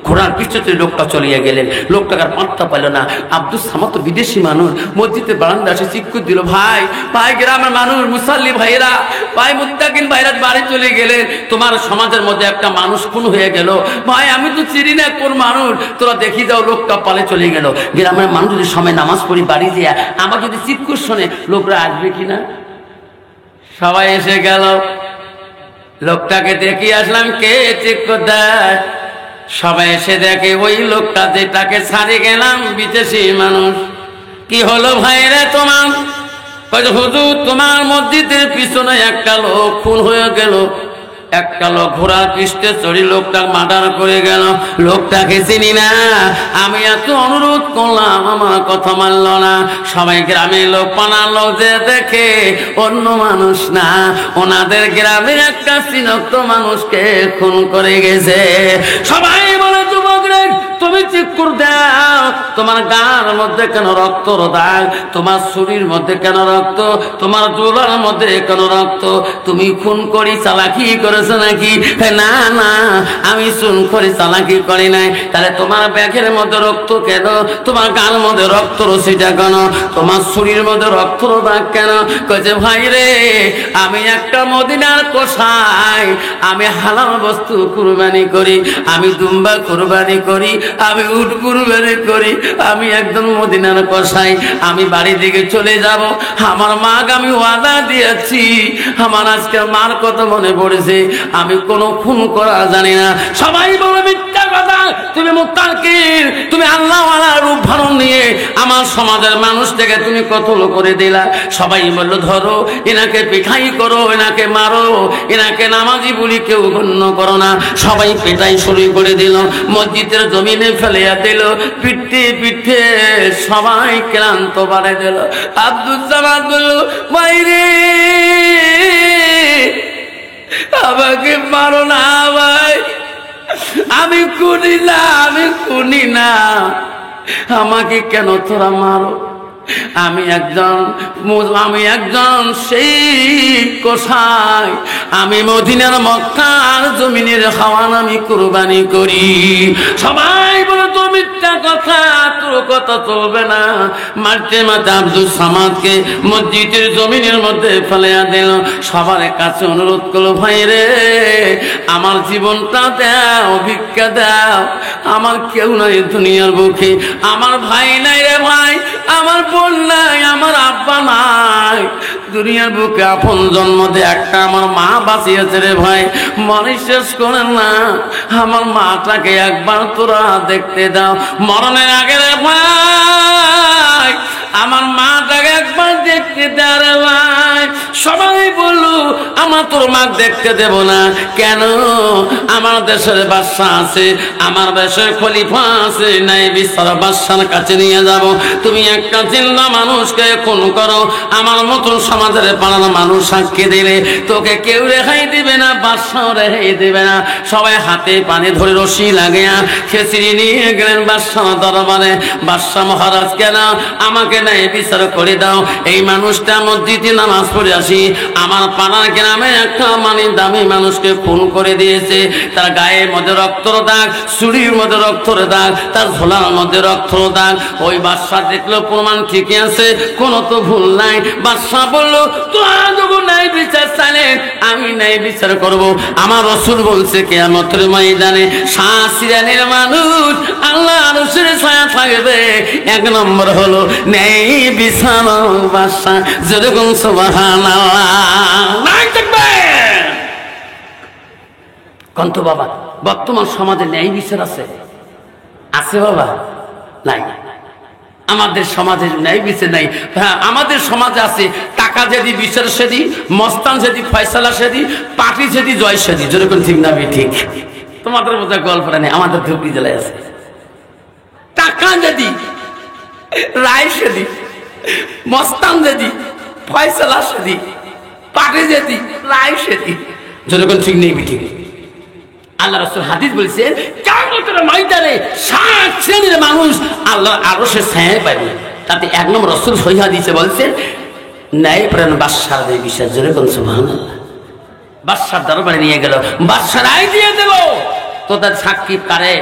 ঘোড়ার পিছনে লোকটা চলিয়ে গেলেন। লোকটাকে আর পাত্তা পেল না। আব্দুল সামাদ তো বিদেশি মানুষ, মসজিদের বারান্দা এসে চিৎকার দিল, ভাই ভাই গ্রামের মানুষ, মুসাল্লি ভাইরা, ভাই মুত্তাকিন ভাইরা বাড়ি চলে গেলেন, তোমার সমাজের মধ্যে একটা মানুষ খুন হয়ে গেল, ভাই আমি তো চিনি না কোন মানুষ, তোরা দেখি যাও, লোকটা পালে চলে গেল। গ্রামের মানুষ যদি সময় নামাজ পড়ি বাড়ি দিয়ে, আমার যদি চিৎকার শোনে লোকরা আসবে কিনা? সবাই এসে গেল, লোকটাকে দেখি আসলাম, কে চিৎকার দেয়? সবাই এসে দেখে ওই লোকটা যেটাকে ছাড়ে গেলাম, বিদেশি মানুষ। কি হলো ভাইরা তোমার? হুজুর তোমার মসজিদের পিছনে একটা লোক খুন হয়ে গেল, একটা লোক ঘোড়ার পৃষ্ঠে চড়ি লোকটা মার্ডার করে গেল, লোকটাকে চিনি না, আমি এত অনুরোধ করলাম আমার কথা মানল না। সবাই গ্রামের লোক পানার লোক যে দেখে অন্য মানুষ না, ওনাদের গ্রামের একটা চিনক্ত মানুষকে খুন করে গেছে। সবাই বলে, যুবক রে তুমি চিৎকার দাও, তোমার গার মধ্যে কেন রক্তর দাগ? তোমার শরীর মধ্যে কেন রক্ত? তোমার জোলার মধ্যে কেন রক্ত? তুমি খুন করি চালাকি করেছো নাকি? না না, আমি খুন করি চালাকি করি নাই। তাহলে তোমার ব্যাগের মধ্যে রক্ত কেন? তোমার গার মধ্যে রক্ত রশিটা কেন? তোমার শরীরের মধ্যে রক্তর দাগ কেন? কইছে, ভাই রে আমি একটা মদিনার কসাই, আমি হালাল বস্তু কুরবানি করি, আমি দুম্বা কুরবানি করি, আমি উট কুরবানি করি, আমি একদম মদিনার কসাই, আমি বাড়ি দিকে চলে যাব। আমার মাকে আমি ওয়াদা দিয়েছি, আমার আজকে মার কথা মনে পড়েছে, আমি কোনো খুন করা জানি না। সবাই বলে মিথ্যা কথা, তুমি মুত্তাকিন, তুমি আল্লাহওয়ালা রূপ ধারণ নিয়ে আমার সমাজের মানুষ থেকে তুমি কতল করে দিলা। সবাই বলল, ধরো এনাকে পিঠাই করো, এনাকে মারো, এনাকে নামাজি বলি কেউ গণ্য করো না। সবাই পেটাই শুরু করে দিল, মসজিদের জমিনে ফেলে দিল, পিঠে পিঠে সবাই ক্লান্ত বাড়ে দিল। আব্দুল সামাদ বলল, বাইরে আমাকে মারো না ভাই, আমি খুনি না, আমি খুনি না, আমাকে কেন তোরা মারো? আমি একজন সেই কসাই, আমি মদিনার মক্কার জমিনের খাওয়ান আমি কুরবানি করি। সবাই বলে তো মিথ্যা কথা, তোর কথা চলবে না। মারতে মারতে আব্দুল সামাদকে মসজিদের জমিনের মধ্যে ফেলিয়া দিল। সবার কাছে অনুরোধ করলো, ভাই রে আমার জীবনটা দাও, ভিক্ষা দাও, আমার কেউ নাই দুনিয়ার বুকে, আমার ভাই নাই রে ভাই, আমার বোন নাই, আমার আব্বা নাই, দুনিয়ার বুকে আপন জন্ম দিয়ে একটা আমার মা বাঁচিয়েছে রে ভাই, মরে শেষ করেন না, আমার মাটাকে একবার তোরা দেখতে দাও, মরণের আগে রে ভাই আমার মাটাকে একবার দেখতে দাও রে ভাই। সবাই বললো আমার তোর মা দেখতে দেব না। কেন? আমার দেশের বাদশা আছে, আমার দেশের খলিফা আছে, নাই বিচার বাদশার কাছে নিয়ে যাব। তুমি একটা জিন্দা মানুষকে খুন করো, আমার মতন সমাজের পাড়ার মানুষ সাক্ষী দিলে তোকে কেউ রেহাই দিবে না, বাদশাও রেহাই দিবে না। সবাই হাতে পানি ধরে রশি লাগিয়া খেচড়ি নিয়ে গেলেন বাদশাহ দরবারে। বাদশাহ মহারাজ, কেন আমাকে নাই বিচার করে দাও, এই মানুষটা মসজিদে নামাজ পড়ে আসি, আমার পাড়ার গ্রামে একটা দামি মানুষকে খুন করে দিয়েছে, তার গায়ের মধ্যে রক্তর দাগ, চুরির মধ্যে রক্তর দাগ, তার ঝোলার মধ্যে রক্তর দাগ। ওই বাদশাহ দেখলো প্রমাণ ঠিকই আছে, কোনো তো ভুল নাই। বাদশাহ বললো, তোরা যখন নাই বিচার চাইলেন, আমি নাই বিচার করব। আমার রাসূল বলছে কিয়ামতের ময়দানে 7 শ্রেণীর মানুষ আল্লাহ আরশের ছায়া থাকবে। 1 নম্বর হলো ন্যায় বিচার বাদশাহ, যেরকম সুবহানাল্লাহ। কন্ত বাবা, বর্তমান সমাজে ন্যায় বিচার আছে? আছে বাবা? নাই। আমাদের সমাজে ন্যায় বিচার নাই। হ্যাঁ, আমাদের সমাজে আছে টাকা যেদি বিচার সেদি, মস্তান যেদি ফয়সালা সেদি, পার্টি যেদি জয় সেদি। যেরকম ঠিক না ঠিক? তোমাদের মধ্যে গল্পটা নেই, আমাদের ধুবড়ি জেলায় আছে। টাকা যেদি রায় সেদি, মস্তান যেদি ফয়সালা সেদি, পার্টি যেদি রায় সেদি। যেরকম ঠিক নেই ঠিক? আল্লাহ রাসূল হাদিস বলেছেন, কিয়ামতের ময়দানে 7 শ্রেণীর মানুষ আল্লাহ আরশের ছায়ায় পাবে। তাতে 1 নম্বর রাসূল সহিহ হাদিসে বলেছেন, ন্যায়পরায়ণ বাদশার বিচার। যেরকম সুবহানাল্লাহ। বাদশার দরবারে নিয়ে গেল, বাদশা রায় দিয়ে দেব, তোদের সাক্ষী কারে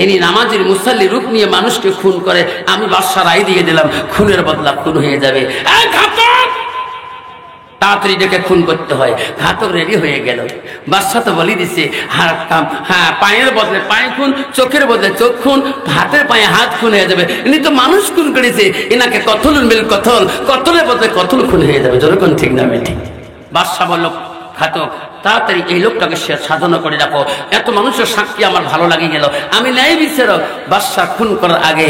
ইনি নামাজের মুসাল্লি রূপ নিয়ে মানুষকে খুন করে, আমি বাদশা রায় দিয়ে দিলাম, খুনের বদলা খুন হয়ে যাবে। তাড়াতাড়ি ডেকে খুন করতে হয়। ঘাতক রেডি হয়ে গেল। বাদশা তো বলি দিছে, পায়ের বদলে পায়ে খুন, চোখের বদলে চোখ খুন, হাতের পায়ে হাত খুন হয়ে যাবে। ইনি তো মানুষ খুন করেছে, এনাকে কতল মিল কতল, কতলের বদলে কতল খুন হয়ে যাবে। যেরকম ঠিক না ঠিক? বাদশা বলল, ঘাতক তাড়াতাড়ি এই লোকটাকে সাধনা করে রাখো, এত মানুষের সাক্ষী আমার ভালো লাগে গেল, আমি ন্যায় বিচারক। বাদশা খুন করার আগে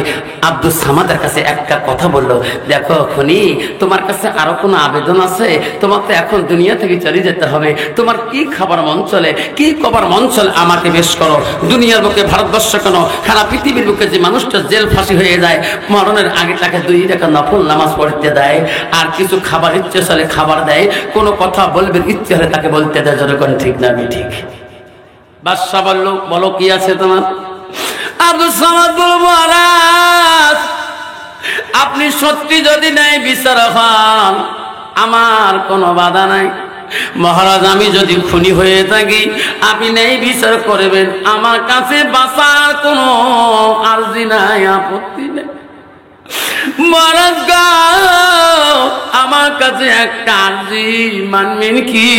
আব্দুল সামাদের কাছে একটা কথা বললো, দেখো খুনি, তোমার কাছে আরো কোনো আবেদন আছে? তোমার তো এখন দুনিয়া থেকে চলে যেতে হবে, তোমার কি খাবার মন চলে, কি কবার মন চলে, আমাকে বেশ করো। দুনিয়ার বুকে, ভারতবর্ষ কেন সারা পৃথিবীর বুকে যে মানুষটা জেল ফাঁসি হয়ে যায়, মরণের আগে তাকে 2 টাকা নফল নামাজ পড়তে দেয়, আর কিছু খাবার ইচ্ছে চলে খাবার দেয়, কোনো কথা বলবে ইচ্ছে হলে তাকে বলতে দেয়। যেরকম ঠিক না ঠিক? বাদশা বলল, বলো কি আছে তোমার? আব্দুল সামাদ বলল, মহারাজ আপনি সত্যি যদি ন্যায় বিচারক হন, আমার কোনো বাধা নাই। মহারাজ আমি যদি খুনি হয়ে থাকি, আপনি ন্যায় বিচার করবেন, আমার কাছে বাঁচার কোনো আরজি নাই, আপত্তি নেই। মহারাজ গো, আমার কাছে একটা আরজি, মানবেন কি?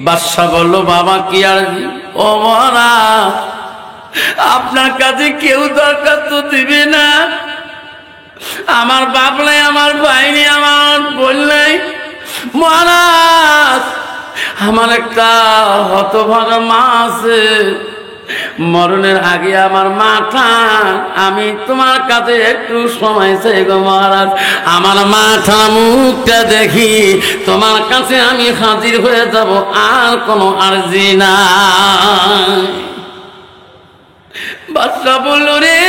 বাদশা বলল, বাবা কি আরজি? ও মহারাজ, আপনার কাছে কেউ দরকার তো দিবে না, আমার বাপ নাই, আমার ভাই নেই, আমার বোন নাই। মহারাজ আমার একটা হতভাগা মা আছে, মরণের আগে আমার মাথা, আমি তোমার কাছে একটু সময় চাই গো মহারাজ, আমার মাথা মুখটা দেখি তোমার কাছে আমি হাজির হয়ে যাব, আর কোনো আরজি না। বাদশা বলল, রে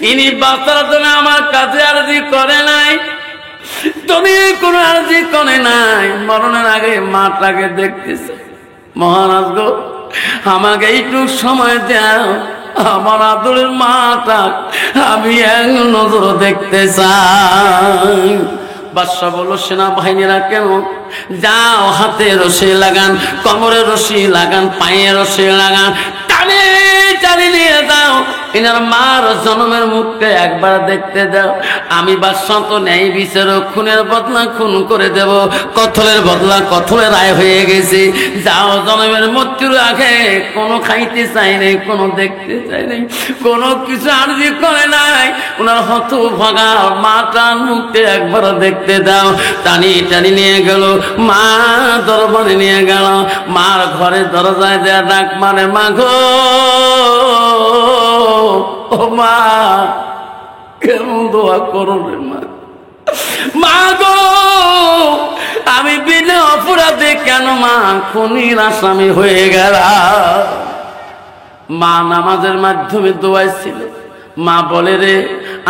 ইনি বাচ্চার জন্য আমার কাছে আরজি করে নাই, তুমি কোনো আরজি করে নাই, মরণের আগে মাটাকে দেখতেছে। মহারাজ গো, আমাকে একটু সময় দাও, আমার আদরের মাটা আমি এক নজর দেখতে চাই। বাদশা বলল, সেনাবাহিনীরা কেন? যাও, হাতে রশি লাগান, কোমরে রশি লাগান, পায়ে রশি লাগান, টানে টানে নিয়ে যাও, এনার মার জন্মের মুখটা একবার দেখতে দাও। আমি বাদশা তো নেই বিচারক, খুনের বদলা খুন করে দেব, কতলের বদলা কতলের রায় হয়ে গেছে। যাও, জন্মের মৃত্যুর আগে কোনো খাইতে চাই নাই, কোনো দেখতে চাই নাই, কোনো কিছু আর্জি করে নাই। ওনার হত ভাগা মাটার মুখটা একবার দেখতে দাও। টানি টানি নিয়ে গেল, মা দরবারে নিয়ে গেল। মার ঘরে দরজায় দেয়া ডাক মানে, মা গো, ও মা, কেমন দোয়া করো রে মা। মা গো, আমি বিনা অপরাধে কেন মা খুনির আসামি হয়ে গেলাম? মা নামাজের মাধ্যমে দোয়াইছিল। মা বলে, রে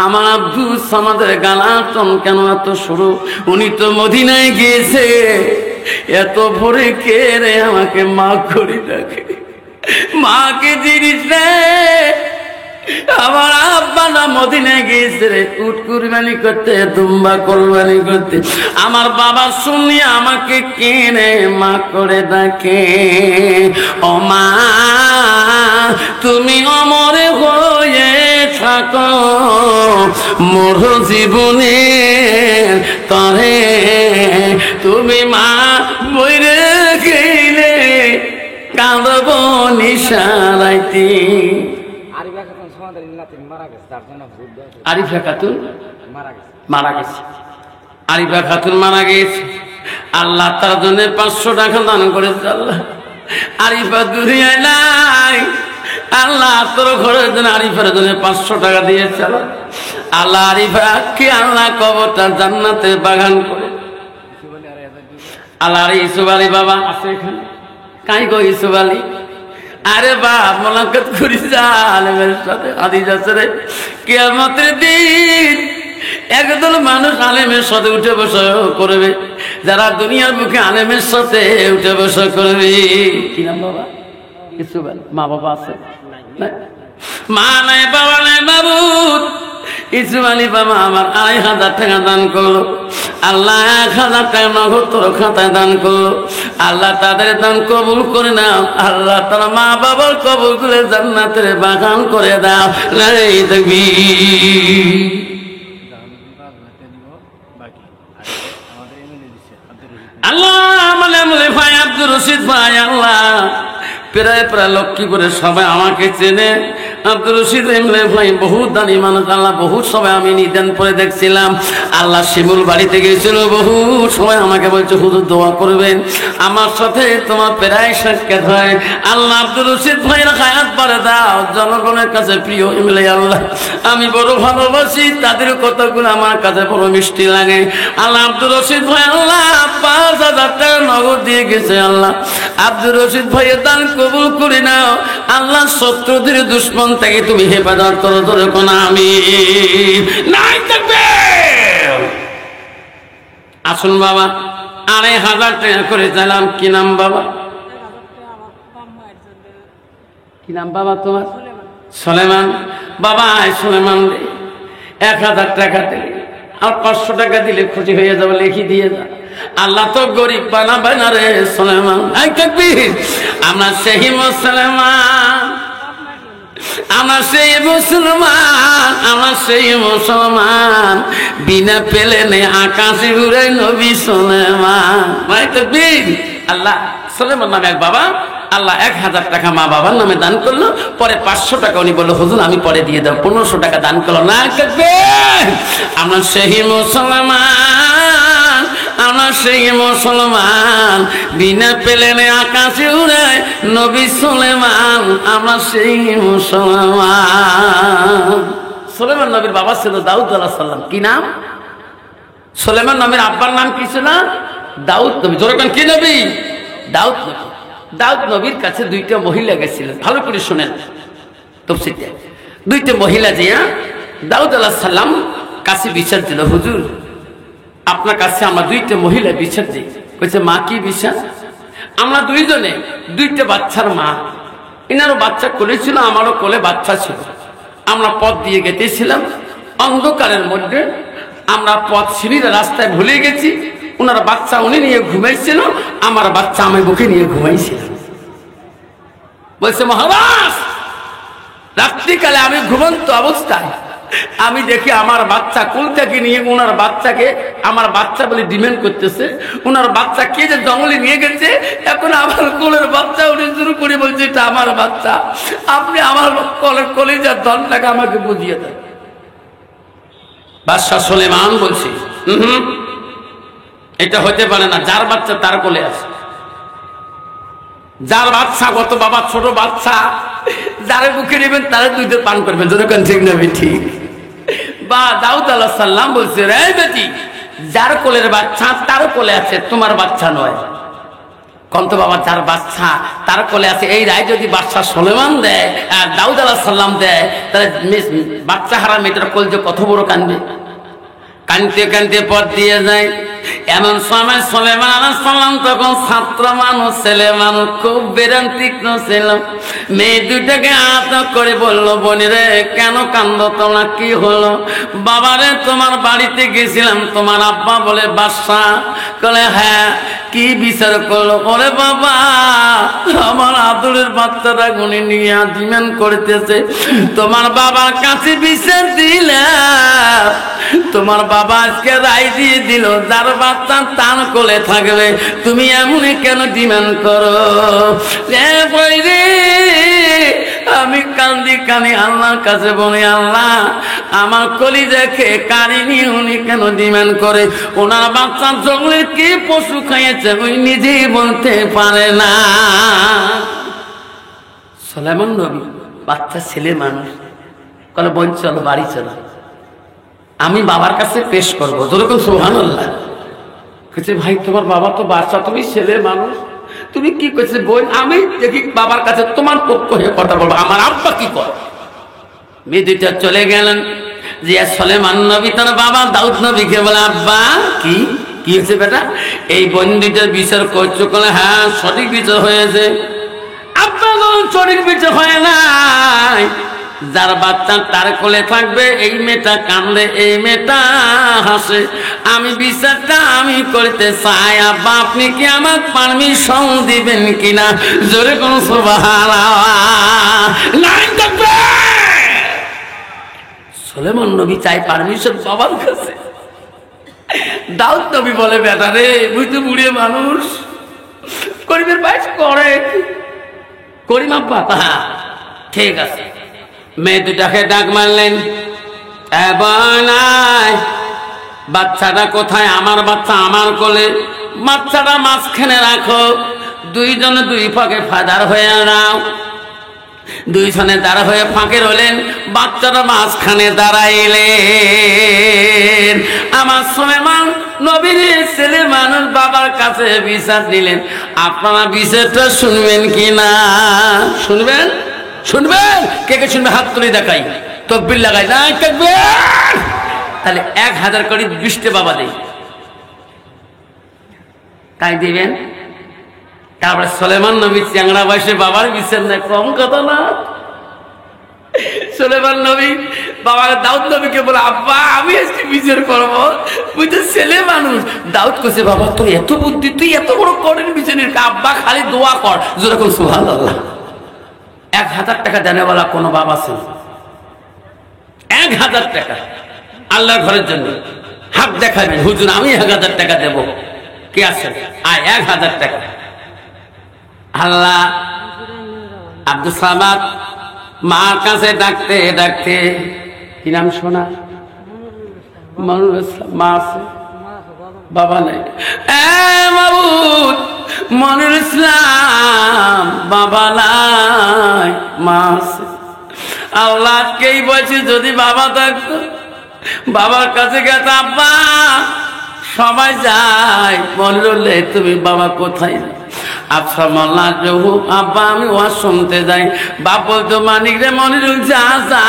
আমার আব্দুল সামাদের গালাটন কেন এত শুরু? উনি তো মদিনায় গিয়েছে, এত ভোরে কে রে আমাকে মা করে ডাকে? মাকে জিনিস রে, আমার আব্বা না মদিনায় গিয়েছে রে উট কুরবানি করতে, দুম্বা কুরবানি করতে। আমার বাবা শুনি আমাকে কেনে মা করে ডাকে। ও মা, তুমি অমরে হয়ে থাকো মোর জীবনে তরে, তুমি মা বইরে গেলে কাঁদব নিশারাইতে। আরিফা খাতুন মারা গেছে, আরিফা খাতুন মারা গেছে। আল্লাহ তার জন্য 500 টাকা দান করেছে। আল্লাহ, আরিফা দুনিয়ায় নাই, আল্লাহ তোর ঘরের জন্য আরিফার জন্য 500 টাকা দিয়েছে। আল্লাহ আরিফা কে আল্লাহ কবরটা জান্নাতে বাগান করে। আল্লাহ ইউসুফ আলী বাবা আছে এখানে, কাই গো ইউসুফ আলী? আরে বাপ, মোলাকাত করি যা আলেমের সাথে, হাদিস আছে রে, কিয়ামতের দিন একদল মানুষ আলেমের সাথে উঠে বসা করবে, যারা দুনিয়ার বুকে আলেমের সাথে উঠে বসা করবে। কি নাম বাবা? ইউসুফ আলী। মা বাবা আছে? মা নাই, বাবা নাই, বাবুত ইউসুফ আলী বাবা আমার 2,500 টাকা দান করো। আল্লাহ 1,000 টাকা নগদ তোর খাতায় দান করো। আল্লাহ তাদের দান কবুল করে নাও। আল্লাহ তার মা বাবার কবুল করে জান্নাতের বাগান করে দাও। লাই দেখবি আল্লাহ, আমলে ভাই আব্দুর রশিদ ভাই, আল্লাহ প্রায় প্রায় লক্ষ্মীপুরে সবাই আমাকে চেনে। আব্দুর রশিদ ভাই বহুত দানি মানুষ। আল্লাহ বহুত সময় আমি নিদান পরে দেখছিলাম। আল্লাহ শিমুল বাড়িতে গেছিল, বহু সময় আমাকে বলছে হুজুর দোয়া করবেন, আমার সাথে তোমার প্রায় সাক্ষাৎ হয়। আল্লাহ আব্দুর রশিদ ভাইয়ের হায়াত বাড়ে দাও, জনগণের কাছে প্রিয় এমএলএ। আল্লাহ আমি বড় ভালোবাসি, তাদের কথাগুলো আমার কাছে বড় মিষ্টি লাগে। আল্লাহ আব্দুর রশিদ ভাই আল্লাহ 5,000 টাকা নগদ দিয়ে গেছে। আল্লাহ আব্দুর রশিদ ভাইয়ের দান কবুল করে নাও। আল্লাহ শত্রুদের দুশ্মন থেকে তুমি হেফাজত করো, ধরে কোন আমি নাই থাকবে। আসুন বাবা, 2,500 টাকা করে চাইলাম। কি নাম বাবা? কি নাম বাবা তোমার? সুলেমান। বাবা সুলেমান, 1,000 টাকা দিলে আর 500 টাকা দিলে খুশি হয়ে যাবে, লিখি দিয়ে যা। আল্লাহ তো গরিব বানাবে না রে সুলেমান। আমরা সেই মুসলমান, আমরা সেই মুসলমান, আমরা সেই মুসলমান, বিনা পেলেনে আকাশে উড়ে নবী সুলেমান। আল্লাহ সুলেমান নামে এক বাবা, আল্লাহ 1,000 টাকা মা বাবার নামে দান করলো। পরে 500 টাকা উনি বললো হুজুর আমি পরে দিয়ে দেব। 1500 টাকা দান করলো। না থাকবে, আমরা সেই মুসলমান, আমরা সেই মুসলমান, বিনা পেলেনে আকাশে উড়ায় নবী সুলেমান, আমরা সেই মুসলমান। সুলেমান নবীর বাবা ছিল দাউদ আলাইহিস সালাম। কি নাম? সুলেমান নবীর আব্বার নাম কি ছিল? দাউদ নবী। জোরে কি নবী? দাউদ নবী। দাউদ নবীর কাছে 2টা মহিলা গেছিলেন। ভালো করে শুনেন তফসিরটা। 2টা মহিলা যে দাউদ আলাইহিস সালাম কাছে বিচার দিল, হুজুর আপনার কাছে আমরা 2টা মহিলা বিচার দিই। কইছে মা কি বিচার? আমরা 2 জনে 2টা বাচ্চার মা। ইনারও বাচ্চা কোলে ছিল, আমারও কোলে বাচ্চা ছিল। আমরা পথ দিয়ে গেতেছিলাম, অন্ধকারের মধ্যে আমরা পথ সিঁড়ির রাস্তায় ভুলে গেছি। ওনার বাচ্চা উনি নিয়ে ঘুমাইছিল, আমার বাচ্চা আমি বুকে নিয়ে ঘুমাইছিল। বলছে মহারাজ, রাত্রিকালে আমি ঘুমন্ত অবস্থায় আমি দেখি আমার বাচ্চা কুল থেকে নিয়ে ওনার বাচ্চাকে, আমার বাচ্চা বলে ডিমান্ড করতেছে। ওনার বাচ্চা কে যে জঙ্গলে নিয়ে গেছে, এখন আমার কোলের বাচ্চা উঠে শুরু করে বলছে এটা আমার বাচ্চা, আপনি আমার কোলের কলিজার দলটাকে আমাকে বুঝিয়ে দেন। বাদশাহ সুলেমান বলছি এটা হতে পারে না, যার বাচ্চা তার কোলে আছে। যার বাচ্চা, কত বাবা ছোট বাচ্চা, যারে বুকে নেবেন তারা দুই দিয়ে পান করবেন, যতক্ষণ ঠিক নেবে ঠিক। বা দাউদ আলাইহিস সালাম বলছে, রে বেটি, যার কোলের বাচ্চা তার কোলে আছে, তোমার বাচ্চা নয়। কন্ত বাবা যার বাচ্চা তার কোলে আছে, এই রায় যদি বাদশাহ সুলেমান দেয় আর দাউদ আলাইহিস সালাম দেয়, তাহলে বাচ্চা হারা মেয়েটার কোল যে কত বড় কানবে। কানতে কানতে পথ দিয়ে যায়। এমন সময় সুলেমান আলাইহিস সালাম তখন ছাত্র মানুষ, ছেলে মানুষ, খুব বেরান তীক্ষ্ণ ছিল। মেয়ে দুটাকে আটক করে বলল, বোনেরে কেন কান্দ তোমরা, কি হলো? বাবারে তোমার বাড়িতে গেছিলাম, তোমার আব্বা বলে বাদশাহ, বলে হ্যাঁ, কি বিচার করলো? ওরে বাবা, আমার আদরের বাচ্চাটা গুনি নিয়ে ডিমান্ড করতেছে, তোমার বাবার কাছে বিচার দিলাম, তোমার বাবা আজকে রায় দিয়ে দিল যার বাচ্চা তার কোলে থাকবে, তুমি এমনই কেন ডিমান্ড করো? আমি কান্দি কানি আল্লাহর কাছে বলি, আল্লাহ আমার কলিজাকে কারিনি উনি কেন ডিমান্ড করে? ওনার বাচ্চা জঙ্গলের কি পশু খাইয়েছে উনি নিজেই বলতে পারে না। সুলাইমান নবী বাচ্চা ছেলে মানুষ, বলে বোন চলো বাড়ি চলো, আমি বাবার কাছে পেশ করবো। যেরকম সুবহানাল্লাহ। বলছে ভাই তোমার বাবা তো বাচ্চা, তুমি ছেলে মানুষ, তুমি কি করছে? বোন আমি দেখি বাবার কাছে তোমার পক্ষ হয়ে কথা বলবো, আমার আব্বা কি করে। মেয়ে দুইটা চলে গেলেন। যে সুলাইমান নবী তার বাবা দাউদ নবীকে বলে, আব্বা কি কি হয়েছে বেটা? এই বোন দুইটার বিচার করছো? বলে হ্যাঁ সঠিক বিচার হয়েছে। আব্বা সঠিক বিচার হয় নাই, যার বাচ্চা তার কোলে থাকবে, এই মেয়েটা কান্দে, এই মেয়েটা হাসে, আমি বিচারটা আমি করতে চাই। আব্বা আপনি কি আমার পারমিশন দিবেন কিনা? জোরে কোন সুবহানাল্লাহ। সুলাইমান নবী চাই পারমিশন বাবার কাছে। দাউদ নবী বলে, বেটা রে বুঝতে বুড়িয়ে মানুষ, করিমের বাইশ করে করিম আব্বা, ঠিক আছে। মেয়ে দুটাকে ডাক মারলেন, বাচ্চাটা কোথায়? আমার বাচ্চা আমার কোলে, বাচ্চাটা মাঝখানে রাখো, দুইজনে দুই ফাঁকে ফাদার হয়ে নাও। দুইজনে দাঁড়া হয়ে ফাঁকে রইলেন, বাচ্চাটা মাঝখানে দাঁড়াইলেন। আমার সুলাইমান নবীর ছেলে মানুষ বাবার কাছে বিচার দিলেন। আপনারা বিচারটা শুনবেন কি না? শুনবেন? শুনবেন? কে কে শুনবে হাত তুলে দেখাই, তকবীর লাগাই না তাকবীর। তাহলে 1000 করে 20টা বাবা দেই, তাই দিবেন। তারপরে সুলাইমান নবী চ্যাংড়া বয়সে বাবার বিচার নেয়, কম কথা না। সুলাইমান নবী বাবা দাউদ নবীকে বলে, আব্বা আমি আজকে বিচার করবো, বুঝতে ছেলে মানুষ। দাউদ কইছে, বাবা তোর এত বুদ্ধি, তুই এত বড় করেন বিচারের, আব্বা খালি দোয়া কর। যেরকম সুবহানাল্লাহ। 1000 টাকা দেনেওয়ালা কোন বাবা আছে? 1000 টাকা আল্লাহর ঘরের জন্য হাত দেখাবেন, হুজুর আমি 1000 টাকা দেব, কে আছে? আয় 1000 টাকা। আল্লাহ আব্দুল সামাদ মার কাছে ডাকতে ডাকতে, কি নাম শোনা? মনুর ইসলাম। মা আছে? বাবা নাই। মাবুদ মনুর ইসলাম বাবা নাই, মা আছে। আল্লাহ কেই বলছে যদি বাবা থাকতো, বাবার কাছে গেছে, আব্বা সবাই যায়, বললে তুমি বাবা কোথায়? আচ্ছা মোল্লা জহু আব্বা আমি ওয়াজ শুনতে যাই। বাপ বলতো মানিক রে মনিরুল যা যা,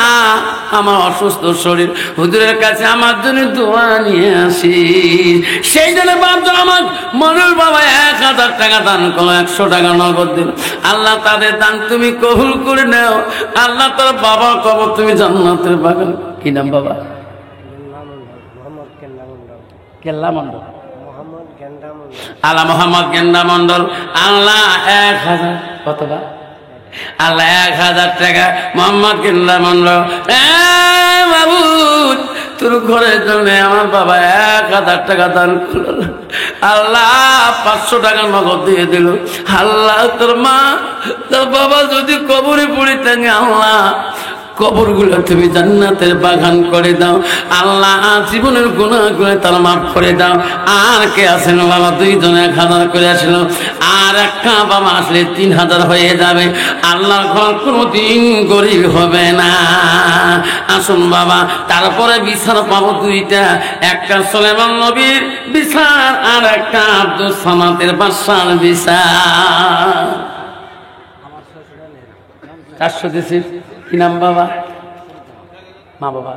আমার অসুস্থ শরীর, হুজুরের কাছে আমার জন্য দোয়া নিয়ে আসি। সেই জন্য বাপজন আমার মনিরুল বাবা 1000 টাকা দান করলো, 100 টাকা নগদ দিল। আল্লাহ তাদের দান তুমি কবুল করে নাও। আল্লাহ তোর বাবার কবর তুমি জান্নাতের বাগান। কি নাম বাবা? কেল্লা মন্ডল, আল্লাহ মোহাম্মদ গেন্দা মন্ডল। আল্লাহ 1000 কতবা? আল্লাহ 1000 টাকা মোহাম্মদ গেন্দা মন্ডল। বাবু তোর ঘরের জন্য আমার বাবা 1000 টাকা দান করল। আল্লাহ 500 টাকা নগদ দিয়ে দিল। আল্লাহ তোর মা তোর বাবা যদি কবরে পড়ে থাকে, আল্লাহ কবরগুলো তুমি জান্নাতের বাগান করে দাও। আল্লাহ জীবনের গুনাহগুলো তার মাফ করে দাও। আর কে আছেন বাবা? 2 জন 1000 করে আসল, আর একটা বাবা আসলে 3000 হয়ে যাবে। আল্লাহর ঘর কোনোদিন গরিব হবে না। আসুন বাবা, তারপরে বিচার পাবো 2টা, একটা সুলাইমান নবীর বিচার আর একটা আব্দুস সামাদের বাদশার বিচার। 400 দিছি। কি নাম বাবা? মা বাবা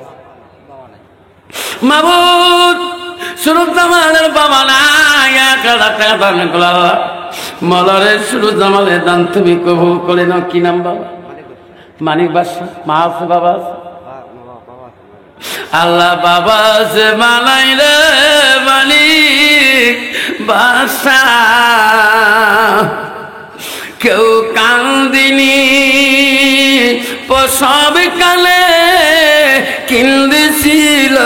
মাবুদ সুরুজ্জামানের বাবা নাই, 1000 টাকা দান করল। মলরে সুরুজ্জামানের দান তুমি কবুল করে নাও। কি নাম বাবা? মানিক বাদশা। মা আছে বাবা আছে? আল্লাহ বাবা আছে মালাই রে মানিক বাদশা। কেউ কান্দিনি প্রসব কালে, কিন্দিছিল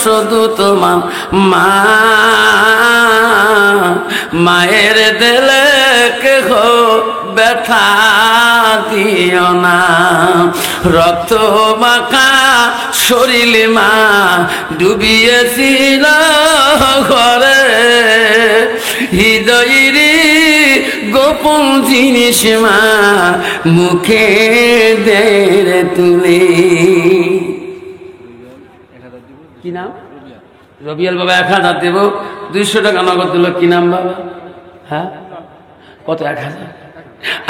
শুধু তোমার মা। মায়ের দিলে কেহ ব্যথা দিও না, রক্ত মাখা শরীর মা ডুবিয়েছিল ঘরে। হৃদয়েরই গোপন জিনিস মা মুখে দেরে তুলে। কি নাম? রবিয়াল বাবা 1000 দেব, 200 টাকা নগদ দিল। কি নাম বাবা? হ্যাঁ কত? 1000।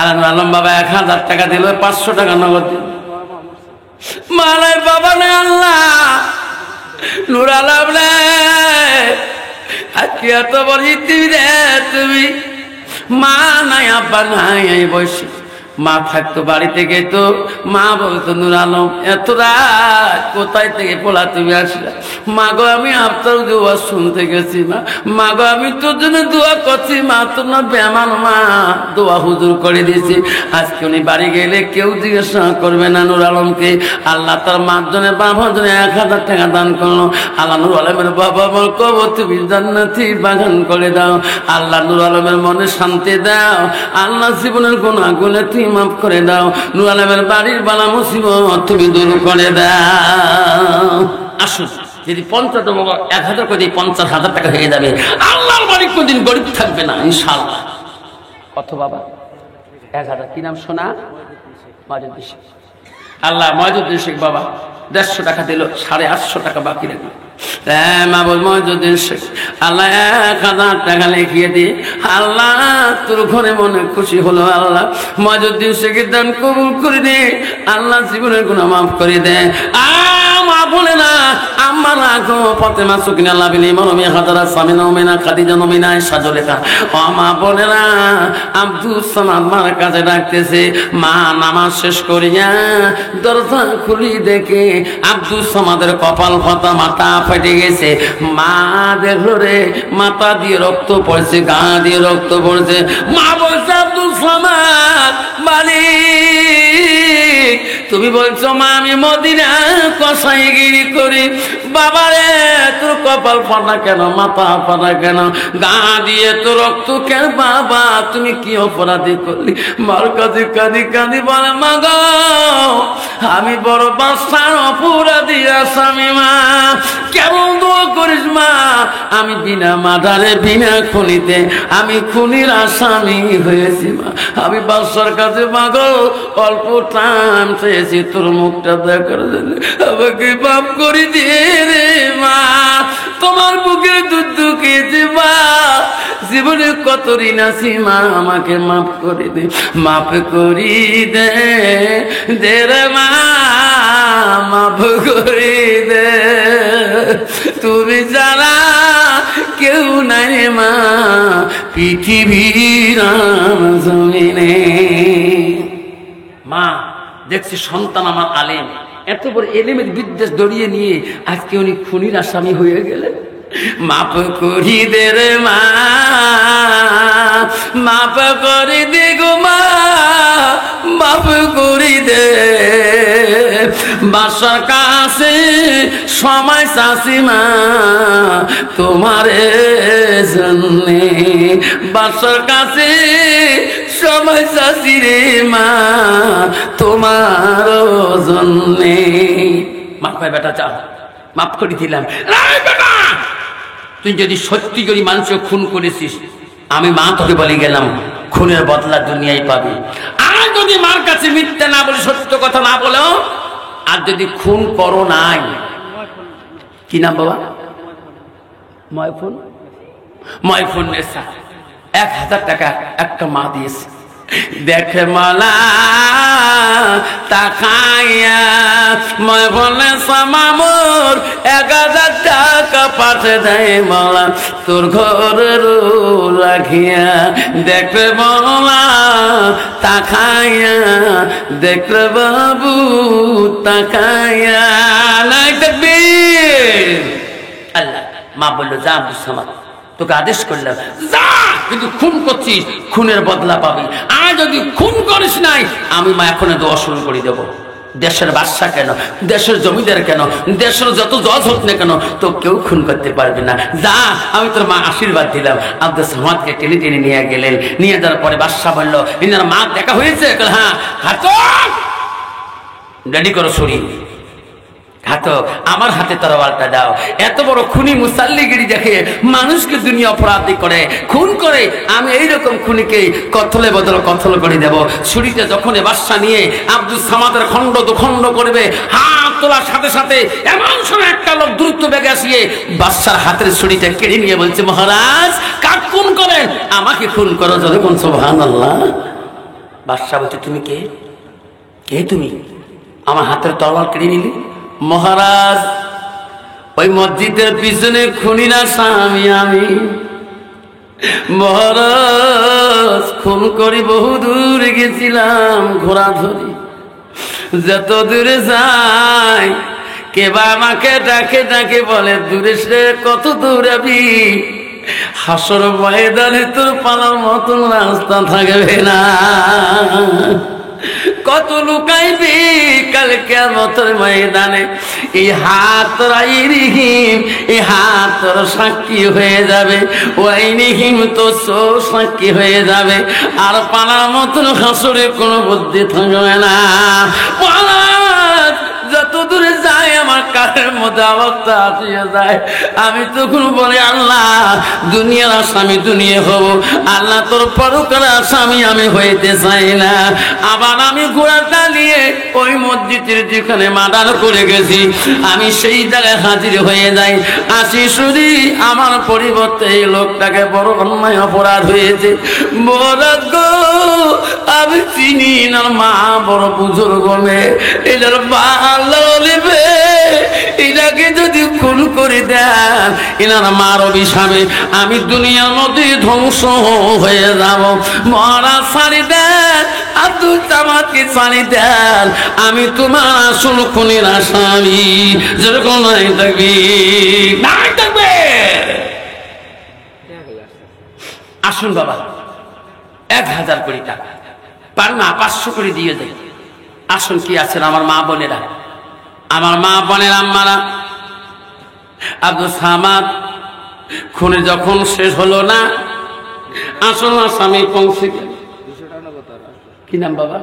আলম বাবা 1000 টাকা দিল, 500 টাকা নগদ দিল। মালাই বাবা নে আল্লাহ নুর আলম রে, আজকে এত বড় ইতিবি রে তুমি। মা নাই আব্বা নাই, এই বয়সে মা থাকতো বাড়িতে গেত, মা বলতো নুর আলম এত রাত কোথায় থেকে পোলা তুমি আসলে? মা গো আমি আপনার দোয়া শুনতে গেছি। মা গো আমি তোর জন্য দোয়া করছি। মা তোর না বেমান মা, দোয়া হুজুর করে দিয়েছি। আজকে উনি বাড়ি গেলে কেউ জিজ্ঞাসা করবে না নুর আলমকে। আল্লাহ তার মার জন্য বাবার জন্য 1000 টাকা দান করলো। আল্লাহ নুর আলমের বাবা বল কবর তুমি জান্নাতি বাগান করে দাও। আল্লাহ নুর আলমের মনে শান্তি দাও। আল্লাহ জীবনের গুনাহগুলো মাফ করে দাও। নুর আলমের বাড়ির বালা মুসিবত তুমি দূর করে দাও। আসুন, যদি 1000 করে 50,000 টাকা হয়ে যাবে, আল্লাহর বাড়ি কোনদিন গরিব থাকবে না ইনশাআল্লাহ। কত বাবা? 1000। কি নাম শোনা? ময়জুদ্দিন শেখ। আল্লাহ ময়জুদ্দিন শেখ বাবা 150 টাকা দিল, 850 টাকা বাকি রাখলো। মা বল ময়জুদ্দিন শেখ আল্লাহ 1000 টাকা লিখিয়ে দিয়ে। আল্লাহ তোর ঘরে মনে খুশি হলো। আল্লাহ ময়জুদ্দিন শেখের দান কবুল করে দে। আল্লাহ জীবনের গুনাহ মাফ করে দে। মা বলে না আমার রাখো ফাতেমা সুকিনা লাবিলি মরমি হাজারা সামিনা ওমিনা খাদিজা নমিনা সাজলেখা। ও মা বলে না আব্দুস সামাদ মার কাছে ডাকতেছে। মা নামাজ শেষ করিয়া দরজা খুলি দেখে আব্দুস সামাদের কপাল ফাটা, মাথা ফেটে গেছে। মা দেখলো রে মাথা দিয়ে রক্ত পড়ছে, গা দিয়ে রক্ত পড়ছে। মা বলছে আব্দুস সামাদ মালিক তুমি বলছো মা আমি মদিনা কসাইগিরি করি। বাবারে তোর কপাল ফাটা কেন, মাথা ফাটা কেন, গা দিয়ে তো রক্ত কেন? বাবা তুমি কি অপরাধী করলি? মার কাছে কাঁদি কাঁদি বলে মা গো আমি বড় বাদশার অপরাধী আসামি। মা কেমন দোয়া করিস মা? আমি বিনা মার্ডারে বিনা খুনিতে আমি খুনির আসামি হয়েছি। মা আমি বাদশার কাছে মা গো অল্প টাইম চেয়েছি তোর মুখটা দেখার জন্য, আমাকে মাফ করে দিয়ে রে মা। তোমার বুকের দুধ খেয়েছি মা, জীবনে কত ঋণ আছি মা, আমাকে মাফ করে দে, মাফ করি দে, দে রে মা, মাফ করি দে, তুমি যারা কেউ নাই মা পৃথিবীর জমিনে। মা দেখছি সন্তান আমার আলেম, এত বড় এলেমের বিদ্বেষ দড়িয়ে নিয়ে আজকে উনি খুনির আসামি হয়ে গেলেন। মাফ করি দে রে মা, মাফ করি দে গো মা, মাফ করি দে। বাসার কাছে সময় চাষি মা তোমারে জন্যে, বাসার কাছে সময় চাষি রে মা তোমার জন্যে। মাফ পাই বেটা, চা মাফ করে দিলাম। তুই যদি সত্যি করে মানুষকে খুন করেছিস, আমি মা তোকে বলে গেলাম খুনের বদলা দুনিয়ায় পাবি। আর যদি মার কাছে মিথ্যা না বলে, সত্য কথা না বলো, আর যদি খুন করো নাই, কি নাম বাবা? ময়ফুন, ময়ফুন নেশা 1000 টাকা একটা মা দিয়েছে। দেখে মালা তাকাইয়া ময়ফুন নেশা মামুর 1000 টাকা পাঠে দেয় মালা তোর ঘরের রাখিয়া। দেখে মালা তাকাইয়া, দেখলে বাবু তাকাইয়া। নাই তাকবীর। আল্লাহ, মা বললো যা আব্দুল সামাদ, তোকে আদেশ করলাম যা, কিন্তু খুন করছিস খুনের বদলা পাবি। আর যদি খুন করিস নাই, আমি মা এখন দোয়া শুরু করে দেবো। দেশের বাদশা কেন, দেশের জমিদার কেন, দেশের যত জজ হোক না কেন, তো কেউ খুন করতে পারবে না। যা, আমি তোর মা আশীর্বাদ দিলাম। আব্দুল সামাদকে টেনে টেনে নিয়ে গেলেন। নিয়ে যাওয়ার পরে বাদশা বললো, ইনার মা দেখা হয়েছে? হ্যাঁ। হাত রেডি করো, শরীর হাতো, আমার হাতে তরোয়ালটা দাও। এত বড় খুনি মুসাল্লিগিরি দেখে মানুষকে দুনিয়া অপরাধী করে, খুন করে। আমি এইরকম খুনিকে কতলে বদল কতল করে দেব। ছুরিটা যখন বাদশা নিয়ে আব্দুল সামাদের খণ্ড দুখণ্ড করবে, হাত তোলার সাথে সাথে এমন সময় একটা লোক দ্রুত বেগে আসিয়ে বাদশার হাতের ছুরিটা কেড়ে নিয়ে বলছে, মহারাজ কাক খুন করেন? আমাকে খুন করো। যখন সুবহানাল্লাহ। বাদশা বলছে, তুমি কে? কে তুমি? আমার হাতের তরোয়াল কেড়ে নিলি? মহারাজ, ওই মসজিদের পিছনে খুনির আসামি আমি। মহারাজ, খুন করি বহু দূর গেছিলাম ঘোড়া ধরি, যত দূরে যাই কেবা আমাকে ডাকে ডাকে বলে, দূরে সে কত দূরাবি, হাসর ময়দানে তোর পালার মতন রাস্তা থাকবে না। কত লুকাইবি কাল কিয়ামতের ময়দানে। এই হাত রাইরিহিম, এই হাত তোর সাক্ষী হয়ে যাবে, ওয়াইনিহিম তো সাক্ষী হয়ে যাবে। আর পালার মতন হাসরে কোনো বুদ্ধি থাকবে না। যত দূরে যায় আমার কানের মধ্যে অবস্থা আসিয়ে যায়। আমি তখন বলি, আল্লাহ দুনিয়ার আসামি দুনিয়া হব, আল্লাহ তোর পরকার আসামি আমি হইতে চাই না। আবার আমি ঘোড়াটা নিয়ে ওই মসজিদের যেখানে মার্ডার করে গেছি, আমি সেই জায়গায় হাজির হয়ে যাই। আসি শুধু আমার পরিবর্তে এই লোকটাকে বড় অন্যায় অপরাধ হয়েছে। মহারাজ গো, আমি চিনি না, মা বড় বুজুর্গ মেয়ে, এটার মা আল্লাহ নেবে, এটাকে যদি খুন করে দেন এনার মার অভিশাপে আমি দুনিয়ার মধ্যে ধ্বংস হয়ে যাব। মহারাজ ছাড়ি দেন, আব্দুল সামাদকে ছাড়ি দেন, আমি তোমার আসল খুনের আসামি। যেরকম নাই থাকবি, নাই থাকবে। আসুন বাবা, 1000 কোটি টাকা পার না 500 করে দিয়ে দেয়। আসুন, কি আছেন আমার মা বোনেরা, আমার মা বোনের আম্মারা। আব্দুল সামাদ খুনে যখন শেষ হলো না, আসল আসামি পৌঁছে গেল। কি নাম বাবা?